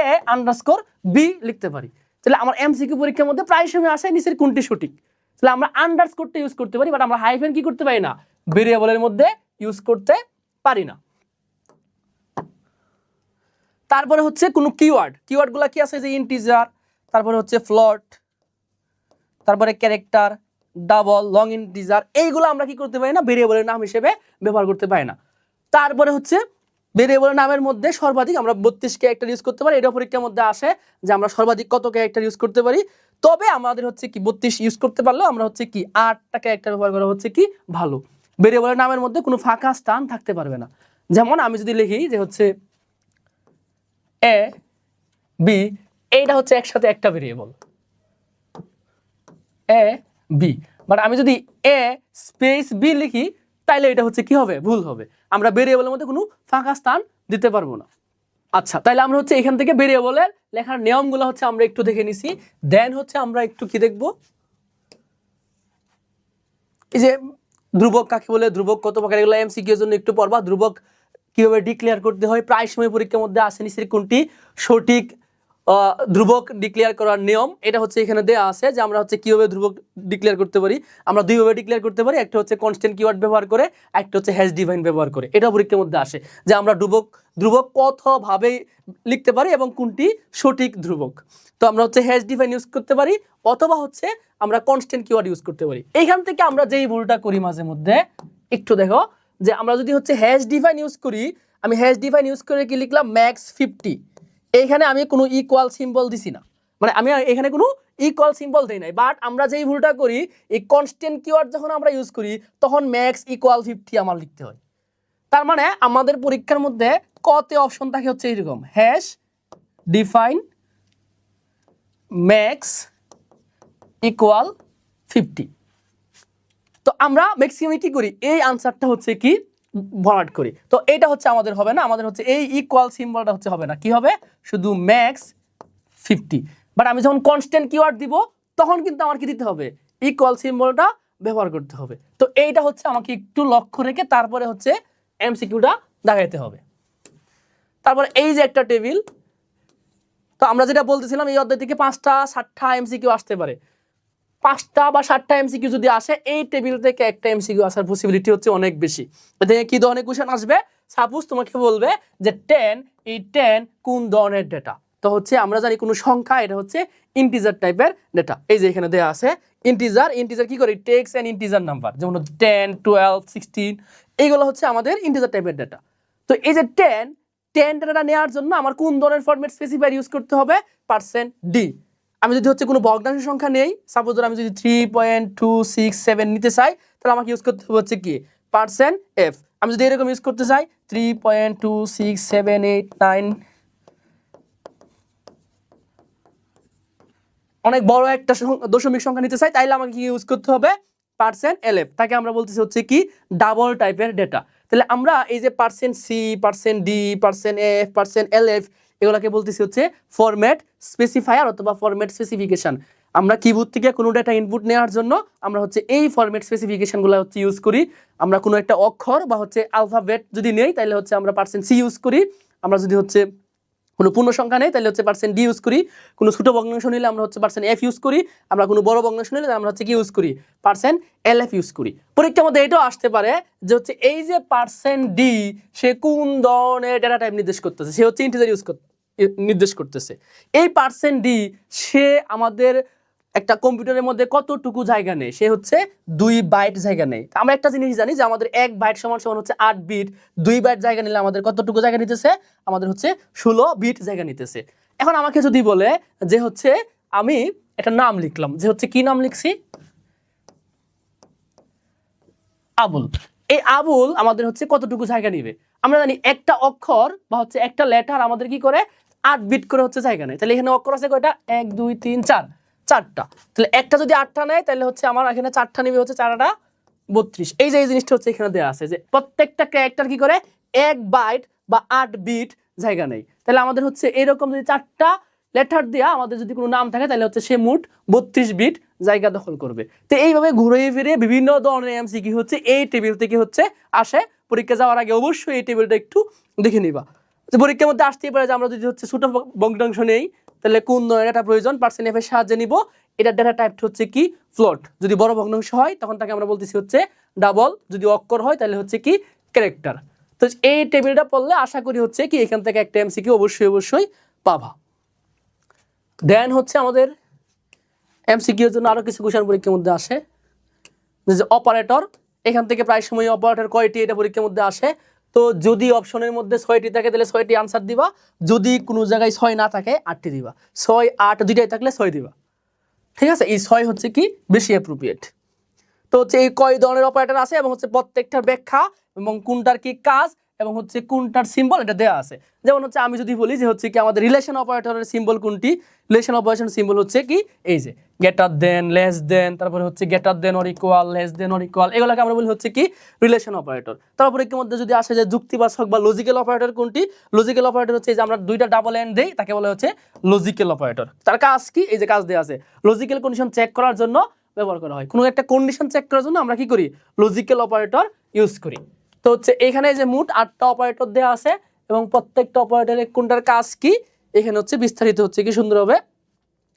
a_b লিখতে পারি। তাহলে আমার এমসিকিউ পরীক্ষার মধ্যে প্রায় সময় আসে নিচের কোনটি সঠিক, তাহলে আমরা আন্ডারস্কোরটা ইউজ করতে পারি, বাট আমরা হাইফেন কি করতে পারি না, ভেরিয়েবলের মধ্যে ইউজ করতে পারি না। তারপরে হচ্ছে কোনো কিওয়ার্ডগুলো কি আছে, যে ইন্টিজার, তারপরে হচ্ছে ফ্লোট, তারপরে ক্যারেক্টার, ডাবল, লং ইন্টিজার, এইগুলো আমরা কি করতে পারি না, ভেরিয়েবলের নাম হিসেবে ব্যবহার করতে পারি না। তারপরে হচ্ছে ভেরিয়েবলের নামের মধ্যে সর্বাধিক আমরা 32 ক্যারেক্টার ইউজ করতে পারি। এটা পরীক্ষার মধ্যে আসে যে আমরা সর্বাধিক কত ক্যারেক্টার ইউজ করতে পারি। তবে আমাদের হচ্ছে কি 32 ইউজ করতে পারলেও আমরা হচ্ছে কি 8টা ক্যারেক্টার ব্যবহার করা হচ্ছে কি ভালো। ভেরিয়েবলের নামের মধ্যে কোনো ফাঁকা স্থান থাকতে পারবে না। যেমন আমি যদি লিখি যে হচ্ছে a_b, এইটা হচ্ছে একসাথে একটা ভেরিয়েবল a_b, বাট আমি যদি a_b লিখি তাইলে এটা হচ্ছে কি হবে, ভুল হবে। আমরা ভেরিয়েবলের মধ্যে কোনো ফাঁকা স্থান দিতে পারবো না। আচ্ছা, তাইলে আমরা হচ্ছে এখান থেকে ভেরিয়েবলের লেখার নিয়মগুলো হচ্ছে আমরা একটু দেখে নিছি। দেন হচ্ছে আমরা একটু কি দেখব, এই যে ধ্রুবক কাকে বলে, ধ্রুবক কত প্রকার, এগুলো এমসিকিউ এর জন্য একটু পড়বা। ধ্রুবক কিভাবে ডিক্লেয়ার করতে হয়, প্রায় সময় পরীক্ষার মধ্যে আসে নিচের কোনটি সঠিক ধ্রুবক ডিক্লেয়ার করার নিয়ম, এটা হচ্ছে এখানে দেয়া আছে যে আমরা হচ্ছে কিভাবে ধ্রুবক ডিক্লেয়ার করতে পারি। আমরা দুইভাবে ডিক্লেয়ার করতে পারি, একটা হচ্ছে কনস্ট্যান্ট কিওয়ার্ড ব্যবহার করে, একটা হচ্ছে হ্যাশ ডিফাইন ব্যবহার করে। এটা পরীক্ষার মধ্যে আসে যে আমরা ধ্রুবক কতভাবে লিখতে পারি এবং কোনটি সঠিক ধ্রুবক। তো আমরা হচ্ছে হ্যাশ ডিফাইন ইউজ করতে পারি, অথবা হচ্ছে আমরা কনস্ট্যান্ট কিওয়ার্ড ইউজ করতে পারি। এইখান থেকে আমরা যেই ভুলটা করি মাঝে মধ্যে, একটু দেখো যে আমরা যদি হচ্ছে হ্যাশ ডিফাইন ইউজ করি, আমি হ্যাশ ডিফাইন ইউজ করে কি লিখলাম, ম্যাক্স 50, এইখানে আমি কোনো ইকুয়াল সিম্বল দিছি না, মানে আমি এখানে কোনো ইকুয়াল সিম্বল দেই নাই। বাট আমরা যেই ভুলটা করি, এই কনস্ট্যান্ট কিওয়ার্ড যখন আমরা ইউজ করি তখন ম্যাক্স ইকুয়াল 50 আমার লিখতে হয়। তার মানে আমাদের পরীক্ষার মধ্যে কতে অপশন থাকে হচ্ছে এরকম, হ্যাশ ডিফাইন ম্যাক্স ইকুয়াল 50। তো আমরা ম্যাক্সিমাম কি করি, এই আনসারটা হচ্ছে কি ভরাট করি। তো এটা হচ্ছে আমাদের হবে না, আমাদের হচ্ছে এই ইকুয়াল সিম্বলটা হচ্ছে হবে না, কি হবে, শুধু ম্যাক্স 50। বাট আমি যখন কনস্ট্যান্ট কিওয়ার্ড দিব তখন কিন্তু আমার কি দিতে হবে, ইকুয়াল সিম্বলটা ব্যবহার করতে হবে। তো এইটা হচ্ছে আমাকে একটু লক্ষ্য রেখে তারপরে হচ্ছে এমসিকিউটা দেখাইতে হবে। তারপরে এই যে একটা টেবিল, তো আমরা যেটা বলতেছিলাম এই অধ্যায় থেকে 5টা 7টা এমসিকিউ আসতে পারে। 5টা বা 7টা এমসিকিউ যদি আসে, এই টেবিল থেকে একটা এমসিকিউ আসার পসিবিলিটি হচ্ছে অনেক বেশি। এতে কি ধরনের কোশ্চেন আসবে, সাপোজ তোমাকে বলবে যে 10 কোন ধরনের ডেটা। তো হচ্ছে আমরা জানি কোনো সংখ্যা, এটা হচ্ছে ইন্টিজার টাইপের ডেটা। এই যে এখানে দেয়া আছে ইন্টিজার কি করে, টেক্স অ্যান্ড ইন্টিজার নাম্বার, যেমন 10, 12, 16, এইগুলো হচ্ছে আমাদের ইন্টিজার টাইপের ডেটা। তো এই যে 10 ডেটাটা নেওয়ার জন্য আমার কোন ধরনের ফরম্যাট স্পেসিফায়ার ইউজ করতে হবে, %d। আমি যদি হচ্ছে কোনো ভগ্নাংশ সংখ্যা নেই, সাপোজ ধর আমি যদি 3.267 নিতে চাই, তাহলে আমাকে ইউজ করতে হবে হচ্ছে কি %f। আমি যদি এরকম ইউজ করতে চাই 3.26789, অনেক বড় একটা দশমিক সংখ্যা নিতে চাই, তাইলে আমাকে কি ইউজ করতে হবে %lf। তাকে আমরা বলতেছি হচ্ছে কি ডাবল টাইপের ডেটা। তাহলে আমরা এই যে %c, %d, %f, %lf এগুলোকে বলতেছি হচ্ছে ফরম্যাট স্পেসিফায়ার অথবা ফরম্যাট স্পেসিফিকেশন। আমরা কিবোর্ড থেকে কোনো ডেটা ইনপুট নেওয়ার জন্য আমরা হচ্ছে এই ফরম্যাট স্পেসিফিকেশনগুলো হচ্ছে ইউজ করি। আমরা কোনো একটা অক্ষর বা হচ্ছে আলফাবেট যদি নেই তাহলে হচ্ছে আমরা %c ইউজ করি। আমরা যদি হচ্ছে কোনো পূর্ণ সংখ্যা নেই তাহলে হচ্ছে %d ইউজ করি। কোনো ছোট ভগ্নাংশ নিলে আমরা হচ্ছে %f ইউজ করি। আমরা কোনো বড় ভগ্নাংশ নিলে আমরা হচ্ছে কি ইউজ করি, %lf ইউজ করি। পরীক্ষার মধ্যে এটাও আসতে পারে যে হচ্ছে এই যে %d সে কোন ধরনের ডেটা টাইপ নির্দেশ করতেছে, সে হচ্ছে ইন্টিজার নির্দেশ করতেছে। এই %d সে আমাদের একটা কম্পিউটারের মধ্যে কতটুকু জায়গা নেই, সে হচ্ছে 2 বাইট জায়গা নেই। আমরা একটা জিনিস জানি যে আমাদের 1 বাইট সমান হচ্ছে 8 বিট, 2 বাইট জায়গা নিলে আমাদের কতটুকু জায়গা নিতেছে, আমাদের হচ্ছে 16 বিট জায়গা নিতেছে। এখন আমাকে যদি বলে যে হচ্ছে আমি একটা নাম লিখলাম, যে হচ্ছে কি নাম লিখছি, আবুল। এই আবুল আমাদের হচ্ছে কতটুকু জায়গা নিবে? আমরা জানি একটা অক্ষর বা হচ্ছে একটা লেটার আমাদের কি করে 8 বিট করে হচ্ছে জায়গা নেয়। তাহলে এখানে অক্ষর আছে কয়টা? 1 2 3 4, চারটা। তাহলে একটা যদি 8টা নেয় তাহলে হচ্ছে আমার এখানে 4টা নিবে হচ্ছে 4টা 32। এই যে এই জিনিসটা হচ্ছে এখানে দেওয়া আছে যে প্রত্যেকটা ক্যারেক্টার কি করে 1 বাইট বা 8 বিট জায়গা নেয়। তাহলে আমাদের হচ্ছে এরকম যদি 4টা লেটার দেওয়া আমাদের যদি কোনো নাম থাকে তাহলে হচ্ছে সে মোট 32 বিট জায়গা দখল করবে। তো এইভাবে ঘুরে ফিরে বিভিন্ন ধরনের এমসিকিউ হচ্ছে এই টেবিল থেকে হচ্ছে আসে। পরীক্ষা যাওয়ার আগে অবশ্যই এই টেবিলটা একটু দেখে নিবা। পরীক্ষার মধ্যে আসতেই পারে যে আমরা যদি হচ্ছে ছোট ভগ্নাংশ নেই তাহলে কোন ধরনের ডাটা প্রয়োজন পার্সেন্ট এর সাহায্যে নিব। এটার ডাটা টাইপ হচ্ছে কি ফ্লোট। যদি বড় ভগ্নাংশ হয় তখন তাকে আমরা বলতেছি হচ্ছে ডাবল, যদি অক্ষর হয় তাহলে হচ্ছে কি ক্যারেক্টার। তো এই টেবিলটা পড়লে আশা করি হচ্ছে কি এখান থেকে একটা এমসিকিউ অবশ্যই পাবা। দেন হচ্ছে আমাদের এমসিকিউর জন্য আরো কিছু কোশ্চেন পরীক্ষার মধ্যে আসে, যে অপারেটর। এখান থেকে প্রায় সময় অপারেটর কয়টি এটা পরীক্ষার মধ্যে আসে। তো যদি অপশনের মধ্যে 6টি থাকে তাহলে 6টি আনসার দিবা, যদি কোনো জায়গায় 6 না থাকে 8টি দিবা, 6 8 দুইটাই থাকলে 6 দিবা। ঠিক আছে, এই 6 হচ্ছে কি বেশি অ্যাপ্রোপ্রিয়েট। তো হচ্ছে এই কয় ধরনের অপারেটর আছে এবং হচ্ছে প্রত্যেকটার ব্যাখ্যা এবং কোনটার কি কাজ এবং হচ্ছে কোনটার সিম্বল এটা দেওয়া আছে। যেমন হচ্ছে আমি যদি বলি যে হচ্ছে কি আমাদের রিলেশন অপারেটরের সিম্বল কোনটি, রিলেশন অপারেশন সিম্বল হচ্ছে কি এই যে গ্রেটার দেন, লেস দেন, তারপরে হচ্ছে greater than or equal, less than or equal, এগুলোকে আমরা বলি হচ্ছে কি রিলেশন অপারেটর। তারপরে এর মধ্যে যদি আসে যে যুক্তিবাচক বা লজিক্যাল অপারেটর কোনটি, লজিক্যাল অপারেটর হচ্ছে এই যে আমরা দুইটা ডাবল এন্ড দেই তাকে বলা হচ্ছে লজিক্যাল অপারেটর। তার কাজ কি? এই যে কাজ দেওয়া আছে লজিক্যাল কন্ডিশন চেক করার জন্য ব্যবহার করা হয়। কোনো একটা কন্ডিশন চেক করার জন্য আমরা কি করি? লজিক্যাল অপারেটর ইউজ করি। তো হচ্ছে এখানে যে মোট 8টা অপারেটর দেওয়া আছে এবং প্রত্যেকটা অপারেটরের কোনটার কাজ কি এখানে হচ্ছে বিস্তারিত হচ্ছে কি সুন্দরভাবে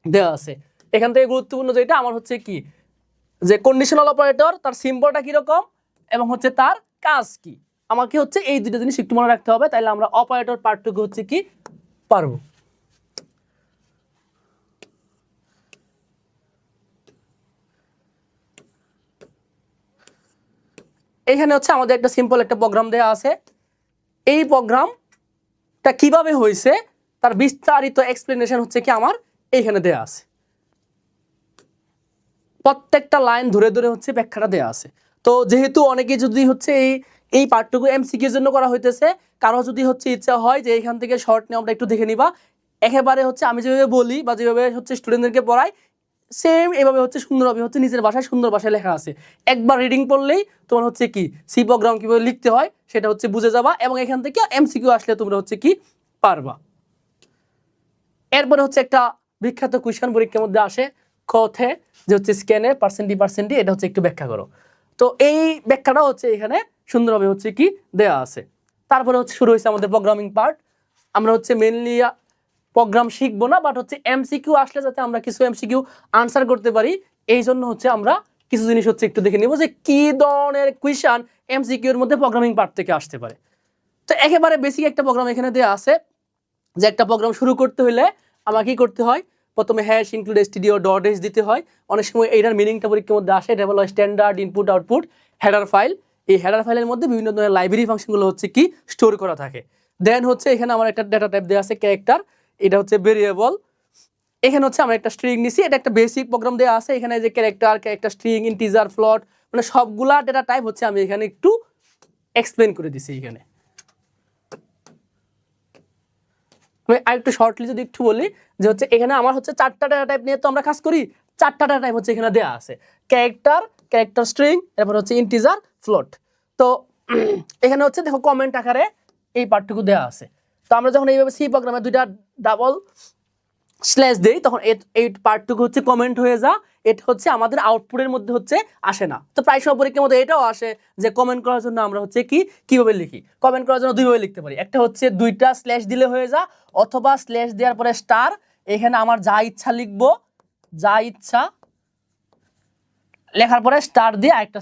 দেওয়া আছে। এখান থেকে গুরুত্বপূর্ণ যেটা আমার হচ্ছে কি যে কন্ডিশনাল অপারেটর তার সিম্বলটা কিরকম এবং হচ্ছে তার কাজ কি, আমাকে হচ্ছে এই দুটো জিনিস একটু মনে রাখতে হবে, তাইলে আমরা অপারেটর পার্টটুকু হচ্ছে কি পারবো। এখানে হচ্ছে আমাদের একটা সিম্পল একটা প্রোগ্রাম দেওয়া আছে। এই প্রোগ্রামটা কিভাবে হয়েছে তার বিস্তারিত এক্সপ্লেনেশন হচ্ছে কি আমার এইখানে দেওয়া আছে। প্রত্যেকটা লাইন ধরে ধরে হচ্ছে ব্যাখ্যাটা দেওয়া আছে। তো যেহেতু অনেকে যদি হচ্ছে এই পার্টটুকু এমসিকিউর জন্য করা হইতেছে, কারো যদি হচ্ছে ইচ্ছা হয় যে এখান থেকে শর্ট নিয়ে আমরা একটু দেখে নিবা, একেবারে হচ্ছে আমি যেভাবে বলি বা যেভাবে হচ্ছে স্টুডেন্টদেরকে পড়াই সেম এভাবে হচ্ছে সুন্দরভাবে হচ্ছে নিজের ভাষায় সুন্দর ভাষায় লেখা আছে। একবার রিডিং পড়লেই তোমার হচ্ছে কি সি প্রোগ্রাম কিভাবে লিখতে হয় সেটা হচ্ছে বুঝে যাবা এবং এখান থেকে এমসিকিউ আসলে তোমরা হচ্ছে কি পারবা। এরপরে হচ্ছে একটা বিখ্যাত কোয়েশ্চেন পরীক্ষার মধ্যে আসে কথে যে হচ্ছে স্ক্যানের পার্সেন্টি এটা হচ্ছে একটু ব্যাখ্যা করো। তো এই ব্যাখ্যাটা হচ্ছে এখানে সুন্দরভাবে হচ্ছে কি দেয়া আছে। তারপরে হচ্ছে শুরু হয়েছে আমাদের প্রোগ্রামিং পার্ট। আমরা হচ্ছে মেনলি প্রোগ্রাম শিখবো না, বাট হচ্ছে এমসিকিউ আসলে যাতে আমরা কিছু এমসিকিউ আনসার করতে পারি এই জন্য হচ্ছে আমরা কিছু জিনিস হচ্ছে একটু দেখে নিব যে কি ধরনের কোয়েশ্চেন এমসিকিউর মধ্যে প্রোগ্রামিং পার্ট থেকে আসতে পারে। তো একেবারে বেসিক একটা প্রোগ্রাম এখানে দেওয়া আছে যে একটা প্রোগ্রাম শুরু করতে হলে আমাকে কি করতে হয়, প্রথমে hash include stdio dot h দিতে হয়। অনেক সময় এইটার মিনিংটা পরীক্ষার মধ্যে আসে, এটা হলো standard input output header file. এই হেডার ফাইলের মধ্যে বিভিন্ন ধরনের লাইব্রেরি ফাংশনগুলো হচ্ছে কি স্টোর করা থাকে। দেন হচ্ছে এখানে আমার একটা ডেটা টাইপ দেওয়া আছে ক্যারেক্টার, এটা হচ্ছে ভেরিয়েবল। এখানে হচ্ছে আমরা একটা স্ট্রিং নিছি, এটা একটা বেসিক প্রোগ্রাম দেওয়া আছে। এখানে যে ক্যারেক্টার স্ট্রিং ইন্টিজার ফ্লোট মানে সবগুলা ডেটা টাইপ হচ্ছে আমি এখানে একটু এক্সপ্লেন করে দিছি। এখানে আমি আরেকটু শর্টলি যদি একটু বলি যে হচ্ছে এখানে আমার হচ্ছে 4টা ডেটা টাইপ নিয়ে তো আমরা কাজ করি। 4টা ডেটা টাইপ হচ্ছে এখানে দেওয়া আছে, ক্যারেক্টার স্ট্রিং, এরপর হচ্ছে ইন্টিজার ফ্লোট। তো এখানে হচ্ছে দেখো কমেন্ট আকারে এই পার্টটুকু দেওয়া আছে। তো আমরা যখন এইভাবে সি প্রোগ্রামে দুইটা ডাবল স্ল্যাশ দেই তখন এই পার্টটুকু হচ্ছে কমেন্ট হয়ে যা, এটা হচ্ছে আমাদের আউটপুটের মধ্যে হচ্ছে আসে না। তো প্রায় সব পরীক্ষার মধ্যে এটাও আসে যে কমেন্ট করার জন্য আমরা হচ্ছে কি কিভাবে লিখি, কমেন্ট করার জন্য দুইভাবে লিখতে পারি। একটা হচ্ছে দুইটা স্ল্যাশ দিলে হয়ে যা, অথবা স্ল্যাশ দেওয়ার পরে স্টার, এখানে আমার যা ইচ্ছা লিখবো, যা ইচ্ছা লেখার পরে স্টার দিয়ে আরেকটা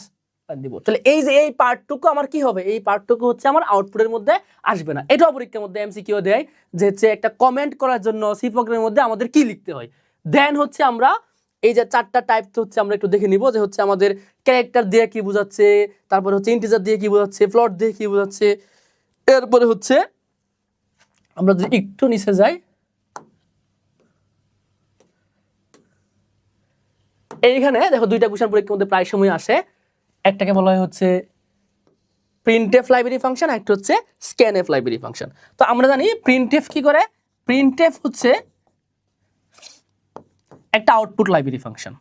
দিব। তাহলে এই যে এই পার্টটুকু আমার কি হবে, এই পার্টটুকু হচ্ছে আমার আউটপুটের মধ্যে আসবে না। এটাও পরীক্ষার মধ্যে এমসিকিউ দেয় যে হচ্ছে একটা কমেন্ট করার জন্য সি প্রোগ্রামের মধ্যে আমাদের কি লিখতে হয়। দেন হচ্ছে আমরা এই যে 4টা টাইপ হচ্ছে আমরা একটু দেখে নিব যে হচ্ছে আমাদের ক্যারেক্টার দিয়ে কি বোঝাচ্ছে, তারপরে হচ্ছে ইন্টিজার দিয়ে কি বোঝাচ্ছে, ফ্লোট দিয়ে কি বোঝাচ্ছে। এরপরে হচ্ছে আমরা যদি একটু নিচে যাই, এইখানে দেখো দুইটা কোশ্চেন পরীক্ষার মধ্যে প্রায় সময় আসে। একটাকে বলা হয় হচ্ছে প্রিন্টএফ লাইব্রেরি ফাংশন, একটা হচ্ছে স্ক্যানএফ লাইব্রেরি ফাংশন। তো আমরা জানি প্রিন্টএফ কি করে, প্রিন্টএফ হচ্ছে একটা আউটপুট লাইব্রেরি ফাংশন।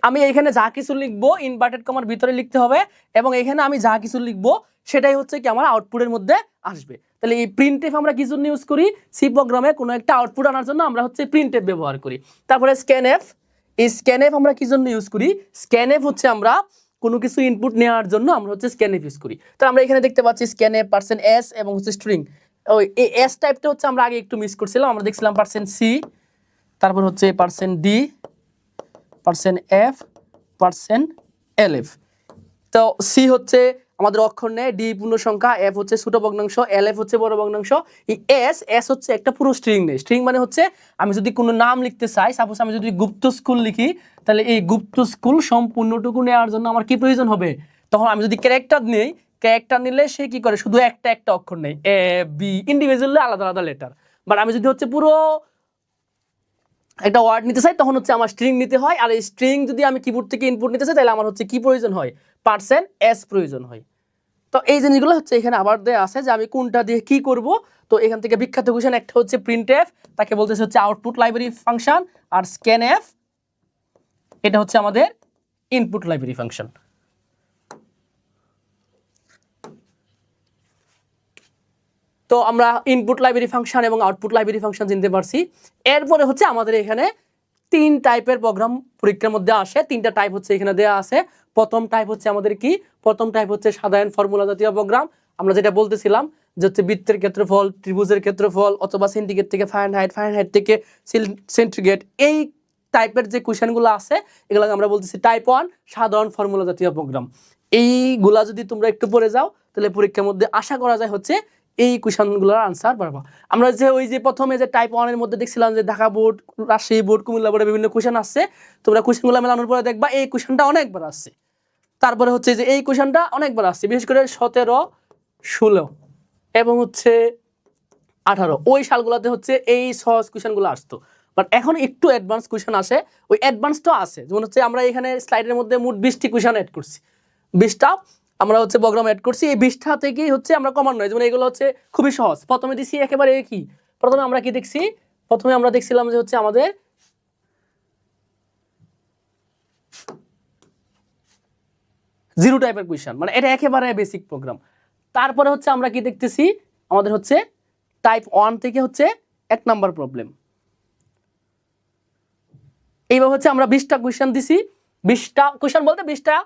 আমি এখানে যা কিছু লিখবো ইনভার্টেড কমার ভিতরে লিখতে হবে, এবং এখানে আমি যা কিছু লিখবো সেটাই হচ্ছে কি আমার আউটপুটের মধ্যে আসবে। তাহলে এই প্রিন্টএফ আমরা কি জন্য ইউজ করি, সি প্রোগ্রামে কোনো একটা আউটপুট আনার জন্য আমরা হচ্ছে প্রিন্টএফ ব্যবহার করি। তারপরে স্ক্যানএফ, এই স্ক্যানএফ আমরা কি জন্য ইউজ করি, স্ক্যানএফ হচ্ছে আমরা কোনো কিছু ইনপুট নেওয়ার জন্য আমরা হচ্ছে স্ক্যানএফ ইউজ করি। তো আমরা এখানে দেখতে পাচ্ছি স্ক্যানএফ %s এবং হচ্ছে স্ট্রিং। ওই এই এস টাইপটা হচ্ছে আমরা আগে একটু মিস করছিলাম, আমরা দেখছিলাম %c, তারপর হচ্ছে %d, %f, %lf। তো সি হচ্ছে আমাদের অক্ষর নেয়, ডি পূর্ণ সংখ্যা, এফ হচ্ছে ছোট ভগ্নাংশ, এলএফ হচ্ছে বড় ভগ্নাংশ, এই এস হচ্ছে একটা পুরো স্ট্রিং নেই। স্ট্রিং মানে হচ্ছে আমি যদি কোনো নাম লিখতে চাই, সাপোজ আমি যদি গুপ্ত স্কুল লিখি, তাহলে এই গুপ্ত স্কুল সম্পূর্ণটুকু নেওয়ার জন্য আমার কি প্রয়োজন হবে, তখন আমি যদি ক্যারেক্টার নেই, ক্যারেক্টার নিলে সে কি করে শুধু একটা অক্ষর নেই, এ বি ইন্ডিভিজুয়ালি আলাদা আলাদা লেটার। বাট আমি যদি হচ্ছে পুরো একটা ওয়ার্ড নিতে চাই তখন হচ্ছে আমার স্ট্রিং নিতে হয়। আর এই স্ট্রিং যদি আমি কিবোর্ড থেকে ইনপুট নিতে চাই তাহলে আমার হচ্ছে কি প্রয়োজন হয়, %s প্রয়োজন হয়। তো এই জিনিসগুলো হচ্ছে এখানে আবার দেয়া আছে যে আমি কোনটা দিয়ে কি করব। তো এখান থেকে বিখ্যাত কোশ্চেন একটা হচ্ছে প্রিন্টএফ, তাকে বলতেছে হচ্ছে আউটপুট লাইব্রেরি ফাংশন, আর স্ক্যানএফ এটা হচ্ছে আমাদের ইনপুট লাইব্রেরি ফাংশন। তো আমরা ইনপুট লাইব্রেরি ফাংশন এবং আউটপুট লাইব্রেরি ফাংশন চিনতে পারছি। এরপরে হচ্ছে আমাদের এখানে 3 টাইপের প্রোগ্রাম পরীক্ষার মধ্যে আসে, 3টা টাইপ হচ্ছে এখানে দেওয়া আছে। প্রথম টাইপ হচ্ছে আমাদের কি, প্রথম টাইপ হচ্ছে সাধারণ ফর্মুলা জাতীয় প্রোগ্রাম। আমরা যেটা বলতেছিলাম যে হচ্ছে বৃত্তের ক্ষেত্রফল, ত্রিভুজের ক্ষেত্রফল, অথবা সেন্টিগ্রেড থেকে ফারেনহাইট, ফারেনহাইট থেকে সেন্টিগ্রেড, এই টাইপের যে কোশ্চেনগুলো আছে এগুলোকে আমরা বলতেছি টাইপ 1 সাধারণ ফর্মুলা জাতীয় প্রোগ্রাম। এইগুলা যদি তোমরা একটু পড়ে যাও তাহলে পরীক্ষার মধ্যে আশা করা যায় হচ্ছে এই কোশ্চেনগুলোর আনসার পারবা। আমরা যে ওই যে প্রথমে যে টাইপ 1 এর মধ্যে দেখছিলাম যে ঢাকা বোর্ড, রাজশাহী বোর্ড, কুমিল্লা বোর্ডে বিভিন্ন কোশ্চেন আসছে, তোমরা কোশ্চেনগুলো মেলানোর পরে দেখবা এই কোশ্চেনটা অনেকবার আসছে। তারপরে হচ্ছে যে এই কোশ্চেনটা অনেকবার আসছে, বিশেষ করে 17, 16 এবং হচ্ছে 18 ওই সালগুলোতে হচ্ছে এই সহজ কোশ্চেনগুলো আসতো। বাট এখন একটু অ্যাডভান্স কোশ্চেন আসে, ওই অ্যাডভান্সটাও আছে। যেমন হচ্ছে আমরা এখানে স্লাইডের মধ্যে মোট 20টি কোশ্চেন অ্যাড করছি, 20টা আমরা হচ্ছে প্রোগ্রাম অ্যাড করছি। এই 20টা থেকেই হচ্ছে আমরা কমান নয়, যেমন এগুলো হচ্ছে খুবই সহজ। প্রথমে দিছি একেবারে কি, প্রথমে আমরা কি দেখছি, প্রথমে আমরা দেখছিলাম যে হচ্ছে আমাদের জিরো টাইপের কোশ্চেন, মানে এটা একেবারে বেসিক প্রোগ্রাম। তারপরে হচ্ছে আমরা কি দেখতেছি, আমাদের হচ্ছে টাইপ 1 থেকে হচ্ছে 1 নাম্বার প্রবলেম। এইবার হচ্ছে আমরা 20টা কোশ্চেন দিছি, 20টা কোশ্চেন বলতে 20টা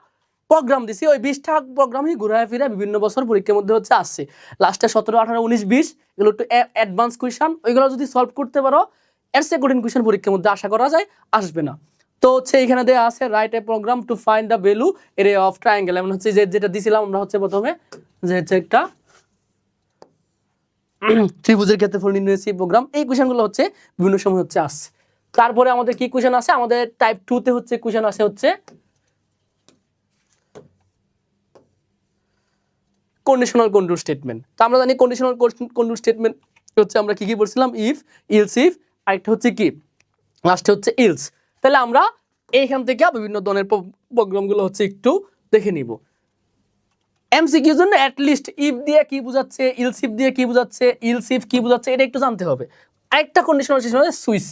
প্রোগ্রাম দিছি। ওই 20টা প্রোগ্রামই ঘুরায় ফিরে বিভিন্ন বছর পরীক্ষার মধ্যে হচ্ছে আসছে। লাস্টে 17, 18, 19, 20 এগুলো একটু অ্যাডভান্স কোশ্চেন, ওইগুলো যদি সলভ করতে পারো এর চেয়ে কঠিন কোশ্চেন পরীক্ষার মধ্যে আশা করা যায় আসবে না। তো হচ্ছে এখানে দেওয়া আছে write a program to find the value area of triangle. এমন হচ্ছে যেটা দিছিলাম আমরা হচ্ছে প্রথমে যে হচ্ছে একটা ত্রিভুজের ক্ষেত্রফল নির্ণয় প্রোগ্রাম। এই কোশ্চেনগুলো হচ্ছে বিভিন্ন সময় হচ্ছে আসছে। তারপরে আমাদের কি কোশ্চেন আছে, আমাদের টাইপ 2 তে হচ্ছে কোশ্চেন আছে হচ্ছে কন্ডিশনাল কন্ট্রোল স্টেটমেন্ট। তো আমরা জানি কন্ডিশনাল কন্ট্রোল স্টেটমেন্ট হচ্ছে আমরা কি কি বলছিলাম, ইফ, ইলস ইফ, আরেকটা হচ্ছে কি লাস্টে হচ্ছে ইলস। তাহলে আমরা এইখান থেকে বিভিন্ন ধরনের প্রোগ্রামগুলো হচ্ছে একটু দেখে নিব। এমসিকিউর জন্য অ্যাটলিস্ট ইফ দিয়ে কি বোঝাচ্ছে, ইলস ইফ দিয়ে কি বোঝাচ্ছে, ইলস ইফ কি বোঝাচ্ছে এটা একটু জানতে হবে। আরেকটা কন্ডিশনাল স্টেটমেন্ট হচ্ছে সুইচ,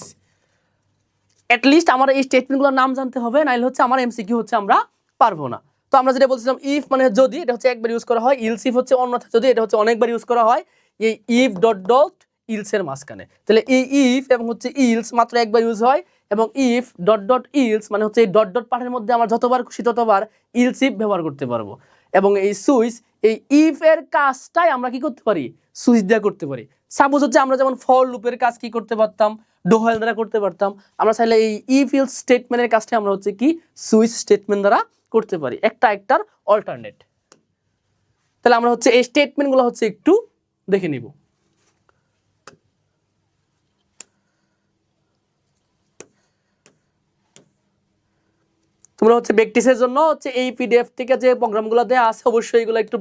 অ্যাটলিস্ট আমার এই স্টেটমেন্টগুলোর নাম জানতে হবে, নাইলে হচ্ছে আমার এমসিকিউ হচ্ছে আমরা পারবো না। তো আমরা যেটা বলছিলাম ইফ মানে যদি, এটা হচ্ছে একবার ইউজ করা হয়, ইলস ইফ হচ্ছে অন্যথা যদি, এটা হচ্ছে অনেকবার ইউজ করা হয় এই ইফ ডট ডট ইলসের মাঝখানে। তাহলে এই ইফ এবং হচ্ছে ইলস মাত্র একবার ইউজ হয়, এবং ইফ ডট ডট ইলস মানে হচ্ছে এই ডট ডট পাঠের মধ্যে আমার যতবার খুশি ততবার ইলস ইফ ব্যবহার করতে পারবো। এবং এই সুইচ, এই ইফ এর কাজটাই আমরা কি করতে পারি, সুইচ দিয়ে করতে পারি। সাপোজ হচ্ছে আমরা যেমন ফর লুপের কাজ কি করতে পারতাম, ডু হোয়াইল দ্বারা করতে পারতাম, আমরা চাইলে এই ইফ ইলস স্টেটমেন্টের কাজটা আমরা হচ্ছে কি সুইচ স্টেটমেন্ট দ্বারা করতে পারি, একটার অল্টারনেট। তাহলে আমরা হচ্ছে এই স্টেটমেন্টগুলো হচ্ছে একটু দেখে নিব। তোমরা হচ্ছে প্র্যাকটিসের জন্য হচ্ছে এই পিডিএফ থেকে যে প্রোগ্রামগুলো দেওয়া আছে অবশ্যই এগুলো একটু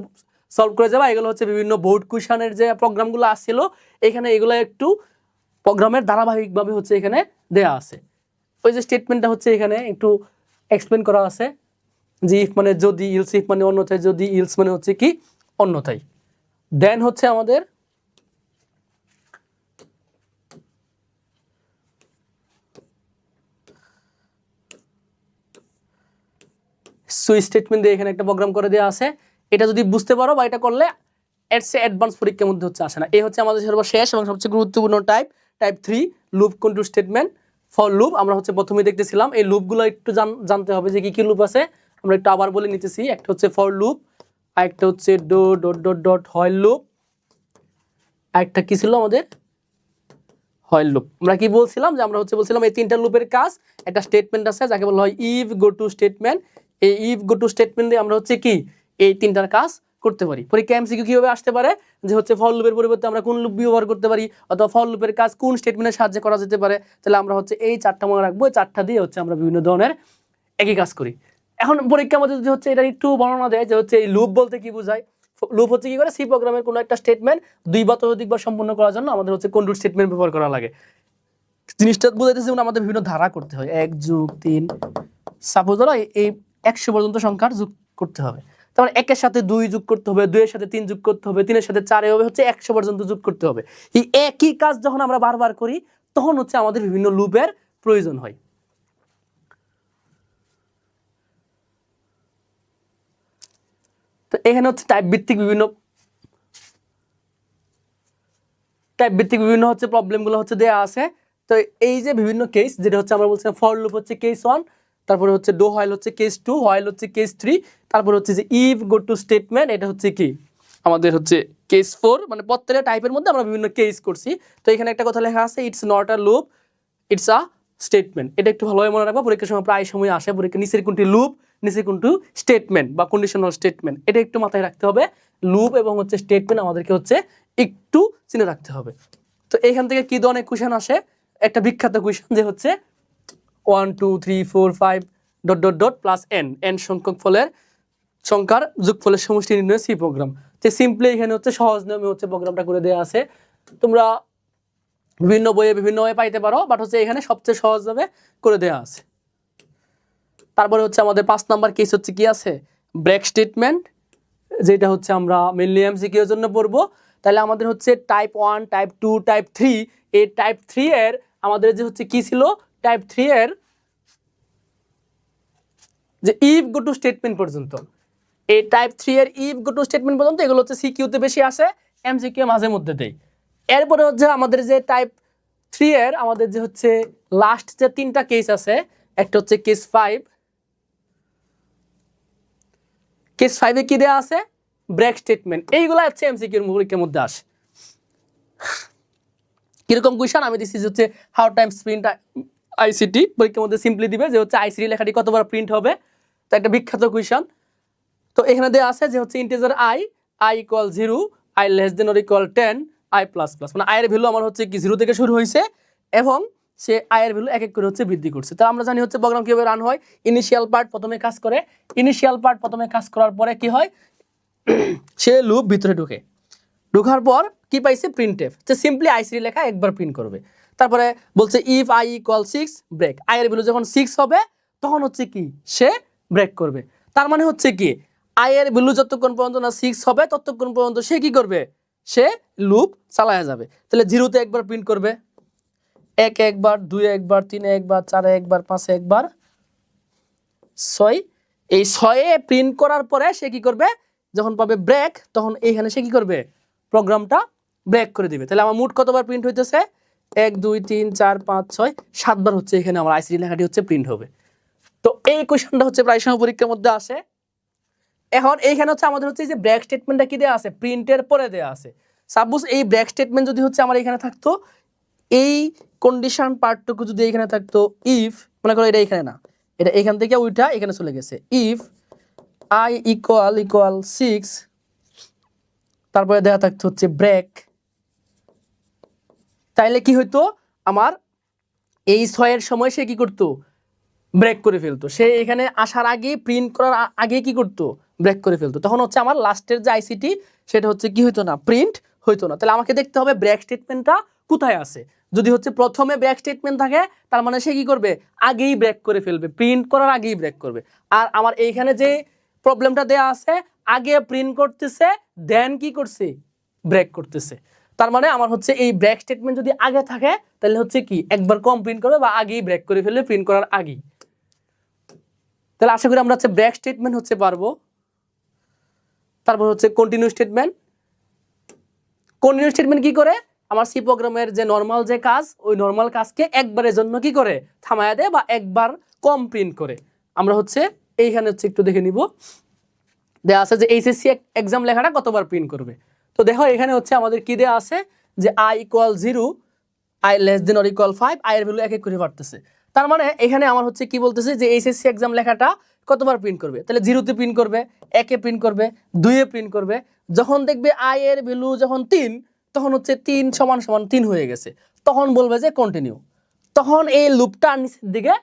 সলভ করে যাবা। এগুলো হচ্ছে বিভিন্ন বোর্ড কুশনের যে প্রোগ্রামগুলো আসছিল এখানে, এগুলো একটু প্রোগ্রামের ধারাবাহিকভাবে হচ্ছে এখানে দেয়া আছে। ওই যে স্টেটমেন্টটা হচ্ছে এখানে একটু এক্সপ্লেন করা আছে যে ইফ মানে যদি, ইলস ইফ মানে অন্যথায় যদি, ইলস মানে হচ্ছে কি অন্যথায়। দেন হচ্ছে আমাদের সুইচ স্টেটমেন্ট দিয়ে এখানে একটা প্রোগ্রাম করে দেওয়া আছে। এটা যদি বুঝতে পারো বা এটা করলে এর সে অ্যাডভান্স পরীক্ষার মধ্যে হচ্ছে আসে না। এই হচ্ছে আমাদের সর্বশেষ এবং সবচেয়ে গুরুত্বপূর্ণ type 3 loop control statement for loop. আমরা হচ্ছে প্রথমে দেখতেছিলাম এই লুপগুলো একটু জানতে হবে যে কি কি লুপ আছে। আমরা একটু আবার বলে নিতেছি। একটা হচ্ছে ফর লুপ, আরেকটা হচ্ছে do dot dot dot while loop, আরেকটা কি ছিল আমাদের হোয়াইল লুপ। আমরা কি বলছিলাম যে আমরা হচ্ছে বলছিলাম এই তিনটা লুপের কাজ, একটা স্টেটমেন্ট আছে যাকে বলা হয় ইফ গো টু স্টেটমেন্ট। এই ইফ গো টু স্টেটমেন্ট দিয়ে আমরা হচ্ছে কি এই তিনটার কাজ করতে পারি। পরীক্ষা এমসিকিউ কিভাবে আসতে পারে যে হচ্ছে ফর লুপের পরিবর্তে আমরা কোন লুপ ব্যবহার করতে পারি, অথবা ফর লুপের কাজ কোন স্টেটমেন্টের সাহায্যে করা যেতে পারে। তাহলে আমরা হচ্ছে এই চারটা মনে রাখবো, এই চারটা দিয়ে হচ্ছে আমরা বিভিন্ন ধরনের একই কাজ করি। এখন পরীক্ষার মধ্যে যদি হচ্ছে এটা একটু বর্ণনা দেয় যে হচ্ছে এই লুপ বলতে কি বোঝায়। লুপ হচ্ছে কি করে, সি প্রোগ্রামের কোনো একটা স্টেটমেন্ট দুই বা ততোধিকবার সম্পূর্ণ করার জন্য আমাদের হচ্ছে কন্ট্রোল স্টেটমেন্ট ব্যবহার করা লাগে। জিনিসটা বোঝাইতেছে যেমন আমাদের বিভিন্ন ধারা করতে হয়, 1 যোগ 3, সাপোজ ধরো এই 100 পর্যন্ত সংখ্যার যোগ করতে হবে, তারপর 1-এর সাথে 2 যোগ করতে হবে, 2-এর সাথে 3 যোগ করতে হবে, 3-এর সাথে 4 এভাবে হচ্ছে 100 পর্যন্ত যোগ করতে হবে। এই একই কাজ যখন আমরা বারবার করি তখন হচ্ছে আমাদের বিভিন্ন লুপের প্রয়োজন হয়। তো এখানে হচ্ছে টাইপ ভিত্তিক বিভিন্ন হচ্ছে প্রবলেমগুলো হচ্ছে দেয়া আছে। তো এই যে বিভিন্ন কেস যেটা হচ্ছে আমরা বলছিলাম ফর লুপ হচ্ছে কেস 1, তারপরে হচ্ছে ডো হোয়াইল হচ্ছে কেস 2, হোয়াইল হচ্ছে কেস 3, তারপর হচ্ছে যে ইফ গো টু স্টেটমেন্ট এটা হচ্ছে কি আমাদের হচ্ছে কেস 4। মানে প্রত্যেকটা টাইপের মধ্যে আমরা বিভিন্ন কেস করছি। তো এখানে একটা কথা লেখা আছে it's not a loop, it's a statement. এটা একটু ভালোভাবে মনে রাখবা, পরীক্ষার সময় প্রায় সময় আসে পরীক্ষা নিচের কোনটি লুপ, নিচের কোনটি স্টেটমেন্ট বা কন্ডিশনাল স্টেটমেন্ট। এটা একটু মাথায় রাখতে হবে। লুপ এবং হচ্ছে স্টেটমেন্ট আমাদেরকে হচ্ছে একটু চিনে রাখতে হবে। তো এখান থেকে কি ধরনের কোয়েশ্চেন আসে, একটা বিখ্যাত কোয়েশ্চেন যে হচ্ছে 1 2 3 4 5 dot dot dot plus n সংখ্যক সংখ্যার যোগফলের সমষ্টি নির্ণয় সি প্রোগ্রাম। তো সিম্পলি এখানে হচ্ছে সহজ নিয়মে হচ্ছে প্রোগ্রামটা করে দেওয়া আছে। তোমরা বিভিন্ন বইয়ে বিভিন্নভাবে পাইতে পারো, বাট হচ্ছে এখানে সবচেয়ে সহজভাবে করে দেওয়া আছে। তারপরে হচ্ছে আমাদের 5 নাম্বার কেস হচ্ছে কি আছে, ব্রেক স্টেটমেন্ট, যেটা হচ্ছে আমরা মেইনলি এমসিকিউ এর জন্য পড়বো। তাহলে আমাদের হচ্ছে টাইপ 1, টাইপ 2, টাইপ 3। এই টাইপ 3 এর আমাদের যে হচ্ছে কি ছিল, টাইপ 3 এর যে ইফ গো টু স্টেটমেন্ট পর্যন্ত, এই টাইপ 3 এর ইফ গো টু স্টেটমেন্ট পর্যন্ত এগুলো হচ্ছে সিকিউতে বেশি আসে, এমসিকিউ মাঝে মধ্যে দেয়। এরপরে হচ্ছে আমাদের যে টাইপ 3 এর আমাদের যে হচ্ছে লাস্ট যে তিনটা কেস আছে, একটা হচ্ছে কেস 5। কেস 5 এ কি দেয়া আছে, ব্রেক স্টেটমেন্ট। এইগুলো হচ্ছে এমসিকিউ এর পরীক্ষার মধ্যে আসে। কিরকম কোয়েশ্চেন আমি দিচ্ছি হচ্ছে হাউ টাইমস প্রিন্ট আইসিটি, পরীক্ষার মধ্যে সিম্পলি দিবে যে হচ্ছে আইসিটি লেখাটি কতবার প্রিন্ট হবে। তো একটা বিখ্যাত কোয়েশ্চেন। তো এখানে দেওয়া আছে যে হচ্ছে integer i equal 0, i less than or equal 10, i plus plus, মানে i এর ভ্যালু আমার হচ্ছে কি 0 থেকে শুরু হয়েছে এবং সে i এর ভ্যালু এক এক করে হচ্ছে বৃদ্ধি করছে। তো আমরা জানি হচ্ছে প্রোগ্রাম কিভাবে রান হয়, ইনিশিয়াল পার্ট প্রথমে কাজ করে, ইনিশিয়াল পার্ট প্রথমে কাজ করার পরে কি হয়, সে লুপ ভিতরে ঢোকার পর কি পাইছে, প্রিন্টএফ। তো সিম্পলি আইসিটি লেখা একবার প্রিন্ট করবে। তারপরে বলছে if i equal 6 break, i এর ভ্যালু যখন 6 হবে তখন হচ্ছে কি সে ব্রেক করবে। তার মানে হচ্ছে কি i এর ভ্যালু যতক্ষণ পর্যন্ত না 6 হবে ততক্ষণ পর্যন্ত সে কি করবে, সে লুপ চালায়া যাবে। তাহলে 0 তে একবার প্রিন্ট করবে, 1 একবার, 2 একবার, 3 একবার, 4 একবার, 5 একবার, 6। এই 6 এ প্রিন্ট করার পরে সে কি করবে, যখন পাবে ব্রেক তখন এইখানে সে কি করবে, প্রোগ্রামটা ব্রেক করে দিবে। তাহলে আমার মোট কতবার প্রিন্ট হইতেছে, 1 2 3 4 5 6 7 বার হচ্ছে এখানে আমার আইসিটি লেখাটি হচ্ছে প্রিন্ট হবে। তো এই কোশ্চেনটা হচ্ছে প্রায় সময় পরীক্ষার মধ্যে আসে। এখন এইখানে হচ্ছে আমাদের হচ্ছে যে ব্রেক স্টেটমেন্টটা কি দেওয়া আছে, প্রিন্টের পরে দেওয়া আছে। সাপোজ এই ব্রেক স্টেটমেন্ট যদি হচ্ছে আমার এখানে থাকতো, এই কন্ডিশন পার্টটুকু যদি এখানে থাকতো, ইফ মনে করো এটা এখানে না, এটা এখান থেকে ওইটা এখানে চলে গেছে, ইফ i ইকুয়াল 6, তারপরে দেওয়া থাকতো হচ্ছে ব্রেক, তাইলে কি হইতো, আমার এই 6 এর সময় সে কি করতো, ব্রেক করে ফেলতো। সে এখানে আসার আগে, প্রিন্ট করার আগে কি করতো, ব্রেক করে ফেলতো। তখন হচ্ছে আমার লাস্টের যে আইসিটি সেটা হচ্ছে কি হইতো না, প্রিন্ট হইতো না। তাহলে আমাকে দেখতে হবে ব্রেক স্টেটমেন্টটা কোথায় আছে। যদি হচ্ছে প্রথমে ব্রেক স্টেটমেন্ট থাকে তার মানে সে কি করবে, আগেই ব্রেক করে ফেলবে, প্রিন্ট করার আগেই ব্রেক করবে। আর আমার এইখানে যে প্রবলেমটা দেয়া আছে, আগে প্রিন্ট করতেছে দেন কি করছে, ব্রেক করতেছে। তার মানে আমার হচ্ছে এই ব্রেক স্টেটমেন্ট যদি আগে থাকে তাহলে হচ্ছে কি একবার কম প্রিন্ট করবে বা আগেই ব্রেক করে ফেলবে প্রিন্ট করার আগেই। তাহলে আশা করি আমরা হচ্ছে ব্রেক স্টেটমেন্ট হচ্ছে পারবো। তারপর হচ্ছে কন্টিনিউ স্টেটমেন্ট। কন্টিনিউ স্টেটমেন্ট কি করে, আমার সি প্রোগ্রামের যে নর্মাল যে কাজ, ওই নর্মাল কাজকে একবারের জন্য কি করে থামায়া দেয় বা একবার কম প্রিন্ট করে। আমরা হচ্ছে এইখানে হচ্ছে একটু দেখে নিব, দেওয়া আছে যে এইচএসসি এক্সাম লেখাটা কতবার প্রিন্ট করবে। তো দেখো এখানে হচ্ছে আমাদের কি দেওয়া আছে যে i = 0, i <= 5, i এর ভ্যালু এক এক করে বাড়তেছে। তার মানে এখানে আমার হচ্ছে কি বলতেছে যে এইচএসসি এক্সাম লেখাটা কতবার প্রিন্ট করবে, তাহলে 0-তে প্রিন্ট করবে, 1-এ প্রিন্ট করবে, 2-এ প্রিন্ট করবে। যখন দেখবে i এর ভ্যালু যখন 3, তখন হচ্ছে 3 = 3 হয়ে গেছে, তখন বলবে যে কন্টিনিউ। তখন এই লুপটা নিচের দিকে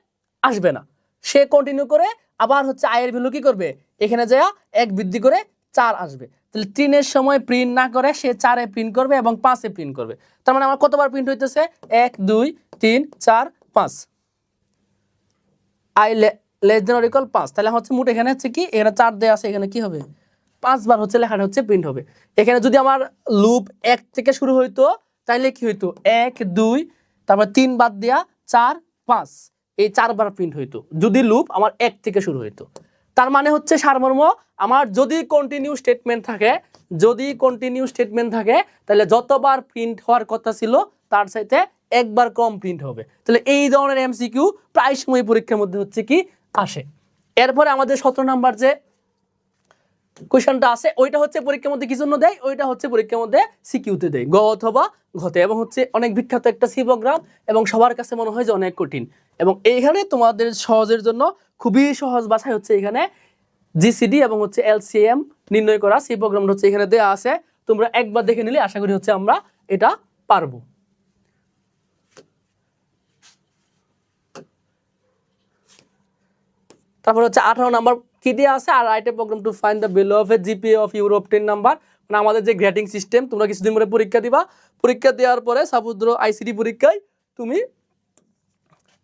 আসবে না, সে কন্টিনিউ করে আবার হচ্ছে i এর ভ্যালু কি করবে, এখানে যায় 1 বৃদ্ধি করে 4 আসবে। তাহলে 3-এর সময় প্রিন্ট না করে সে 4-এ প্রিন্ট করবে এবং 5-এ প্রিন্ট করবে। তার মানে আমার কতবার প্রিন্ট হইতেছে, 1 2 3 4 5, i <= 5। তাহলে হচ্ছে মোট এখানে হচ্ছে কি, এখানে 4 দেয়া আছে, এখানে কি হবে 5 বার হচ্ছে লেখাটা হচ্ছে প্রিন্ট হবে। এখানে যদি আমার লুপ 1 থেকে শুরু হইতো তাহলে কি হইতো, 1 2, তারপর 3 বাদ দেয়া 4 5, এই 4 বার প্রিন্ট হইতো যদি লুপ আমার 1 থেকে শুরু হইতো। তার মানে হচ্ছে সারমর্ম, আমার যদি কন্টিনিউ স্টেটমেন্ট থাকে, যদি কন্টিনিউ স্টেটমেন্ট থাকে তাহলে যতবার প্রিন্ট হওয়ার কথা ছিল তার চাইতে একবার কম প্রিন্ট হবে। তাহলে এই ধরনের এমসিকিউ প্রায় সময় পরীক্ষার মধ্যে হচ্ছে কি আসে। এরপরে আমাদের 17 নাম্বার যে কোশ্চেনটা আছে ওইটা হচ্ছে পরীক্ষার মধ্যে কি জন্য দেয়, ওইটা হচ্ছে পরীক্ষার মধ্যে সিকিউতে দেয়, গ অথবা ঘতে, এবং হচ্ছে অনেক বিখ্যাত একটা সি প্রোগ্রাম এবং সবার কাছে মনে হয় যে অনেক কঠিন। এবং এইখানে তোমাদের সহজের জন্য খুবই সহজ বাছাই হচ্ছে এখানে জিসিডি এবং হচ্ছে এলসিএম নির্ণয় করা সি প্রোগ্রামটা হচ্ছে এখানে দেওয়া আছে। তোমরা একবার দেখে নিলে আশা করি হচ্ছে আমরা এটা পারবো। তারপর হচ্ছে 18 নাম্বার কি দেওয়া আছে, আর write a program to find the value of a GPA of euro 10 number. মানে আমাদের যে গ্রেডিং সিস্টেম, তোমরা কিছুদিন পরে পরীক্ষা দিবা, পরীক্ষা দেওয়ার পরে সাপোজ ধরো আইসিডি পরীক্ষায় তুমি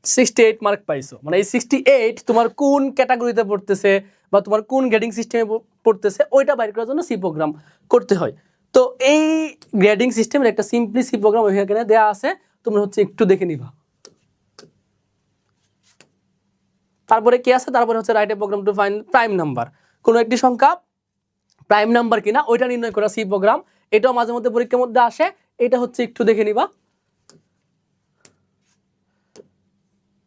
68 মার্ক পাইছো, মানে এই 68 তোমার কোন ক্যাটাগরিতে পড়তেছে বা তোমার কোন গ্রেডিং সিস্টেমে পড়তেছে ওইটা বাইর করার জন্য সি প্রোগ্রাম করতে হয়। তো এই গ্রেডিং সিস্টেমের একটা সিম্পলি সি প্রোগ্রাম ওইখানে দেওয়া আছে, তোমরা হচ্ছে একটু দেখে নিবা। তারপরে কি আছে, তারপরে হচ্ছে write a program to find prime number, কোনো একটি সংখ্যা প্রাইম নাম্বার কিনা ওইটা নির্ণয় করা সি প্রোগ্রাম। এটাও মাঝে মধ্যে পরীক্ষার মধ্যে আসে, এটা হচ্ছে একটু দেখে নিবা।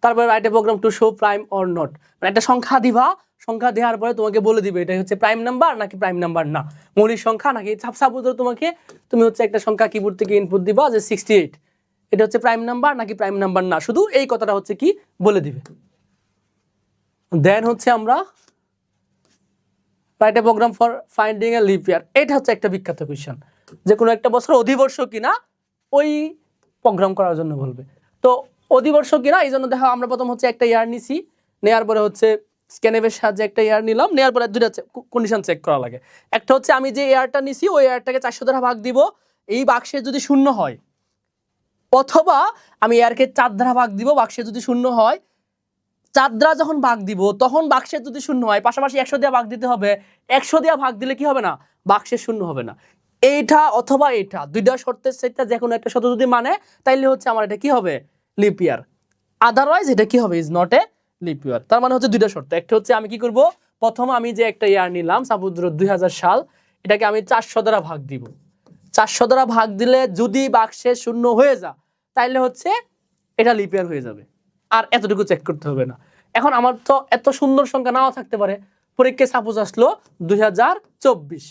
তারপরে write a program to show prime or not, মানে একটা সংখ্যা দিবা, সংখ্যা দেওয়ার পরে তোমাকে বলে দিবে এটা হচ্ছে প্রাইম নাম্বার নাকি প্রাইম নাম্বার না, মৌলিক সংখ্যা নাকি। সাপোজ তুমি হচ্ছে একটা সংখ্যা কিবোর্ড থেকে ইনপুট দিবা যে 68, এটা হচ্ছে প্রাইম নাম্বার নাকি প্রাইম নাম্বার না, শুধু এই কথাটা হচ্ছে কি বলে দিবে। দেন হচ্ছে আমরা write a program for finding a leap year, এটা হচ্ছে একটা বিখ্যাত কোয়েশ্চেন, যে কোনো একটা বছর অধিবর্ষ কিনা ওই প্রোগ্রাম করার জন্য বলবে। তো অধিবর্ষ কিনা এই জন্য দেখো আমরা প্রথম হচ্ছে একটা ইয়ার নিছি, নেওয়ার পরে হচ্ছে স্ক্যানএপের সাহায্যে একটা ইয়ার নিলাম, নেওয়ার পরে দুইটা কন্ডিশন চেক করা লাগে। একটা হচ্ছে আমি যে এয়ারটা নিছি ওই এয়ারটাকে 400 দ্বারা ভাগ দিব, এই বাক্সে যদি শূন্য হয়, অথবা আমি এয়ারকে 4 দ্বারা ভাগ দিব, বাক্সে যদি শূন্য হয়, 4 দ্বারা যখন ভাগ দিব তখন বাক্সের যদি শূন্য হয়, পাশাপাশি 100 দিয়ে ভাগ দিতে হবে, 100 দিয়ে ভাগ দিলে কি হবে না, বাক্সের শূন্য হবে না। এইটা অথবা এইটা দুইটা শর্তের সেটটা যে কোনো একটা শর্ত যদি মানে তাইলে হচ্ছে আমার এটা কি হবে, লিপ ইয়ার, আদারওয়াইজ এটা কি হবে, ইজ নট এ লিপ ইয়ার। তার মানে হচ্ছে দুইটা শর্ত, একটা হচ্ছে আমি কি করব, প্রথম আমি যে একটা ইয়ার নিলাম সাপোজ 2000 সাল, এটাকে আমি 400 দ্বারা ভাগ দিব, 400 দ্বারা ভাগ দিলে যদি বাক্সে শূন্য হয়ে যা তাইলে হচ্ছে এটা লিপ ইয়ার হয়ে যাবে, আর এতটুকু চেক করতে হবে না। এখন আমার তো এত সুন্দর সংখ্যা নাও থাকতে পারে, পরীক্ষায় সাপোজ আসলো 2024,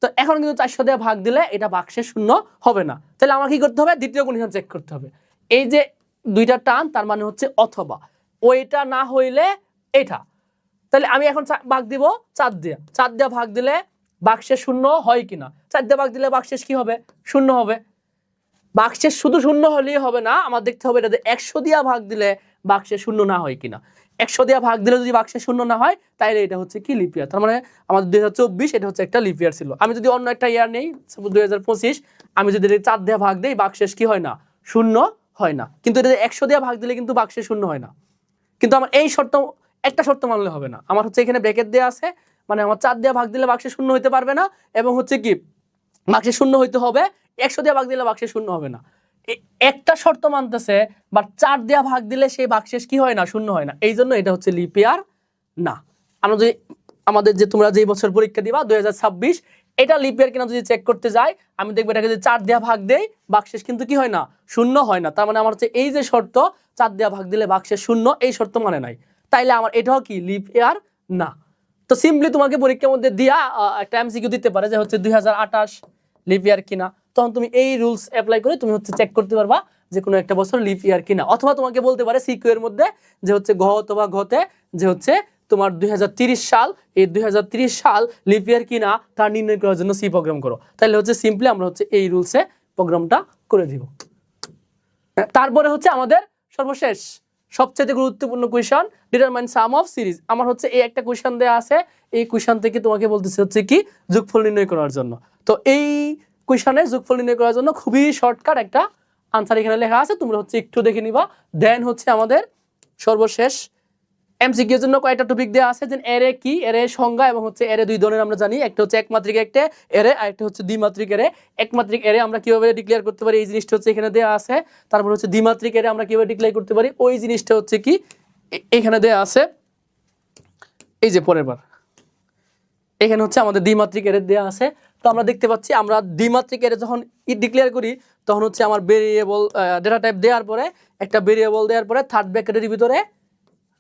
তো এখন কিন্তু 400 দিয়ে ভাগ দিলে এটা বাক্সে শূন্য হবে না, তাহলে আমার কি করতে হবে, দ্বিতীয় কন্ডিশন চেক করতে হবে। এই যে দুইটা টান, তার মানে হচ্ছে অথবা, ওইটা না হইলে এটা, তাহলে আমি এখন ভাগ দিব 4 দিয়ে, 4 দিয়ে ভাগ দিলে বাক্সে শূন্য হয় কিনা, 4 দিয়ে ভাগ দিলে বাক্সের কি হবে, শূন্য হবে। বাক্সের শুধু শূন্য হলেই হবে না, আমার দেখতে হবে এটা 100 দিয়া ভাগ দিলে বাক্সে শূন্য না হয় কিনা, 100 দিয়া ভাগ দিলে যদি বাক্সে শূন্য না হয় তাহলে এটা হচ্ছে কি লিপ ইয়ার। তার মানে আমাদের 2024 এটা হচ্ছে একটা লিপ ইয়ার ছিল। আমি যদি অন্য একটা ইয়ার নেই 2025, আমি যদি 4 দিয়ে ভাগ দেই বাক্সেস কি হয় না, শূন্য হয় না, কিন্তু এটা 100 দিয়ে ভাগ দিলে কিন্তু বাক্সে শূন্য হয় না। কিন্তু আমার এই শর্ত, একটা শর্ত মানলে হবে না। আমার হচ্ছে এখানে ব্র্যাকেট দেওয়া আছে, মানে আমার 4 দিয়ে ভাগ দিলে বাক্সে শূন্য হইতে পারবে না, এবং হচ্ছে কি বাক্সে শূন্য হইতে হবে, 100 দিয়ে ভাগ দিলে বাক্সে শূন্য হবে না। একটা শর্ত মানতেছে, বা 4 দিয়ে ভাগ দিলে সেই বাক্সেস কি হয় না, শূন্য হয় না। এই জন্য এটা হচ্ছে লিপ ইয়ার না। আমরা যদি আমাদের যে তোমরা যেই বছর পরীক্ষা দিবা 2026, এটা লিপ ইয়ার কিনা যদি চেক করতে যাই, আমি দেখবো এটাকে যদি 4 দিয়ে ভাগ দেই বাক্সেস কিন্তু কি হয় না, শূন্য হয় না। তার মানে আমার হচ্ছে এই যে শর্ত 4 দিয়ে ভাগ দিলে বাক্সেস শূন্য, এই শর্ত মানে নাই, তাইলে আমার এটাও কি লিপ ইয়ার না। তো সিম্পলি তোমাকে পরীক্ষার মধ্যে দিয়া একটা এমসিকিউ দিতে পারে যে হচ্ছে 2028 লিপ ইয়ার কিনা, তখন তুমি এই রুলস অ্যাপ্লাই করে তুমি হচ্ছে চেক করতে পারবা যে কোনো একটা বছর লিপ ইয়ার কিনা। অথবা তোমাকে বলতে পারে সিকিউ এর মধ্যে যে হচ্ছে ঘ অথবা ঘতে যে হচ্ছে তোমার 2030 সাল, এই 2030 সাল লিপ ইয়ার কিনা তা নির্ণয় করার জন্য সি প্রোগ্রাম করো। তাহলে হচ্ছে সিম্পলি আমরা হচ্ছে এই রুলসে প্রোগ্রামটা করে দিব। তারপরে হচ্ছে আমাদের সর্বশেষ সবচেয়ে গুরুত্বপূর্ণ question, determine some of series. আমার হচ্ছে এই একটা কোয়েশ্চন দেয়া আছে, এই কোয়েশ্চন থেকে তোমাকে বলতেছে হচ্ছে কি যোগফল নির্ণয় করার জন্য। তো এই কোয়েশ্চনের যোগফল নির্ণয় করার জন্য খুবই শর্টকাট একটা আনসার এখানে লেখা আছে, তোমরা হচ্ছে একটু দেখে নিবা। দেন হচ্ছে আমাদের সর্বশেষ এমসিকিউ এর জন্য কয়টা টপিক দেওয়া আছে, যে এরে কি, এরে সংজ্ঞা, এবং হচ্ছে এরে দুই ধরনের আমরা জানি, একটা হচ্ছে একমাত্রিক একটা এরে, আর একটা হচ্ছে দ্বিমাত্রিক এরে। একমাত্রিক এরে আমরা কিভাবে ডিক্লেয়ার করতে পারি, এই জিনিসটা হচ্ছে এখানে দেওয়া আছে। তারপর হচ্ছে দ্বিমাত্রিক এরে আমরা কিভাবে ডিক্লেয়ার করতে পারি, ওই জিনিসটা হচ্ছে কি এখানে দেওয়া আছে। এই যে পরের বার এখানে হচ্ছে আমাদের দ্বিমাত্রিক এরে দেওয়া আছে। তো আমরা দেখতে পাচ্ছি আমরা দ্বিমাত্রিক এরে যখন ডিক্লেয়ার করি, তখন হচ্ছে আমার ভেরিয়েবল ডেটা টাইপ দেওয়ার পরে, একটা ভেরিয়েবল দেওয়ার পরে থার্ড ব্র্যাকেটের ভিতরে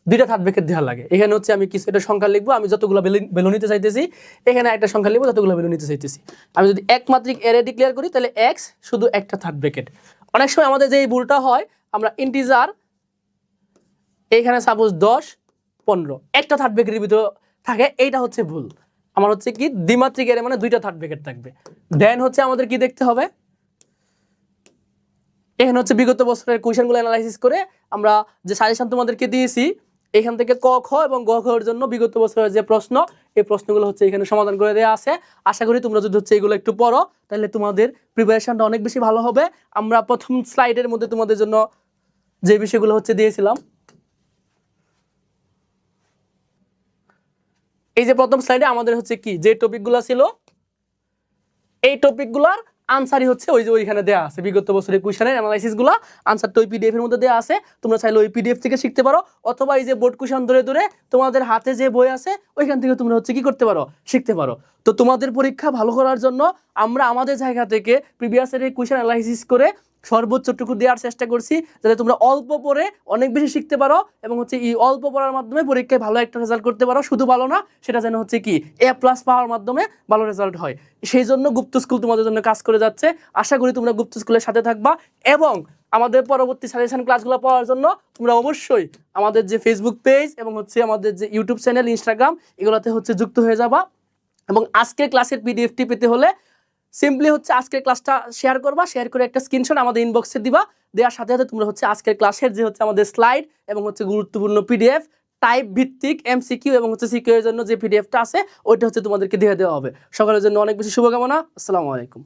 দুইটা থার্ড ব্র্যাকেট দেওয়া লাগে। এখানে হচ্ছে আমি কিছু একটা সংখ্যা লিখবো, আমি যতগুলো ভ্যালু নিতে চাইতেছি, এখানে একটা সংখ্যা লিখবো যতগুলো ভ্যালু নিতে চাইতেছি। আমি যদি একমাত্রিক এরে ডিক্লেয়ার করি, তাহলে এক্স শুধু একটা থার্ড ব্র্যাকেট। অনেক সময় আমাদের যে এই ভুলটা হয়, আমরা ইন্টিজার এইখানে সাপোজ 10, 15 একটা থার্ড ব্র্যাকেটের ভিতরে থাকে, এইটা হচ্ছে ভুল। আমার হচ্ছে কি দ্বিমাত্রিক এরে মানে দুইটা থার্ড ব্র্যাকেট থাকবে। দেন হচ্ছে আমাদের কি দেখতে হবে, এখানে হচ্ছে বিগত বছরের কোয়েশ্চেনগুলো অ্যানালাইসিস করে আমরা যে সাজেশন তোমাদেরকে দিয়েছি, এখান থেকে ক, খ এবং গ, খ এর জন্য বিগত বছরের যে প্রশ্ন, এই প্রশ্নগুলো হচ্ছে এখানে সমাধান করে দেওয়া আছে। আশা করি তোমরা যদি হচ্ছে এগুলো একটু পড়ো, তাহলে তোমাদের প্রিপারেশনটা অনেক বেশি ভালো হবে। আমরা প্রথম স্লাইডের মধ্যে তোমাদের জন্য যে বিষয়গুলো হচ্ছে দিয়েছিলাম, এই যে প্রথম স্লাইডে আমাদের হচ্ছে কি যে টপিকগুলো ছিল, এই টপিকগুলোর আনসারই হচ্ছে ওই যে ওইখানে দেওয়া আছে, বিগত বছরের কোয়েশ্চেনের অ্যানালাইসিসগুলো আনসারটা ওই পিডিএফ এর মধ্যে দেওয়া আছে। তোমরা চাইলে ওই পিডিএফ থেকে শিখতে পারো, অথবা এই যে বোর্ড কোয়েশ্চেন ধরে ধরে তোমাদের হাতে যে বই আছে ওইখান থেকে তোমরা হচ্ছে কি করতে পারো, শিখতে পারো। তো তোমাদের পরীক্ষা ভালো করার জন্য আমরা আমাদের জায়গা থেকে প্রিভিয়াস ইয়ারের কোয়েশ্চেন অ্যানালাইসিস করে সর্বোচ্চটুকু দেওয়ার চেষ্টা করছি, যাতে তোমরা অল্প পড়ে অনেক বেশি শিখতে পারো, এবং হচ্ছে এই অল্প পড়ার মাধ্যমে পরীক্ষায় ভালো একটা রেজাল্ট করতে পারো। শুধু ভালো না, সেটা যেন হচ্ছে কি A+ পাওয়ার মাধ্যমে ভালো রেজাল্ট হয়। সেই জন্য গুপ্ত স্কুল তোমাদের জন্য কাজ করে যাচ্ছে। আশা করি তোমরা গুপ্ত স্কুলের সাথে থাকবা, এবং আমাদের পরবর্তী সাজেশন ক্লাসগুলো পাওয়ার জন্য তোমরা অবশ্যই আমাদের যে ফেসবুক পেজ এবং হচ্ছে আমাদের যে ইউটিউব চ্যানেল, ইনস্টাগ্রাম, এগুলোতে হচ্ছে যুক্ত হয়ে যাবা। এবং আজকের ক্লাসের পিডিএফটি পেতে হলে সিম্পলি হচ্ছে আজকের ক্লাসটা শেয়ার করবা, শেয়ার করে একটা স্ক্রিনশট আমাদের ইনবক্সে দিবা। দেওয়ার সাথে সাথে তোমরা হচ্ছে আজকের ক্লাসের যে হচ্ছে আমাদের স্লাইড এবং হচ্ছে গুরুত্বপূর্ণ পিডিএফ, টাইপ ভিত্তিক এমসিকিউ এবং হচ্ছে সিকিউ এর জন্য যে পিডিএফটা আছে, ওইটা হচ্ছে তোমাদেরকে দিয়ে দেওয়া হবে। সকলের জন্য অনেক বেশি শুভকামনা। আসসালামু আলাইকুম।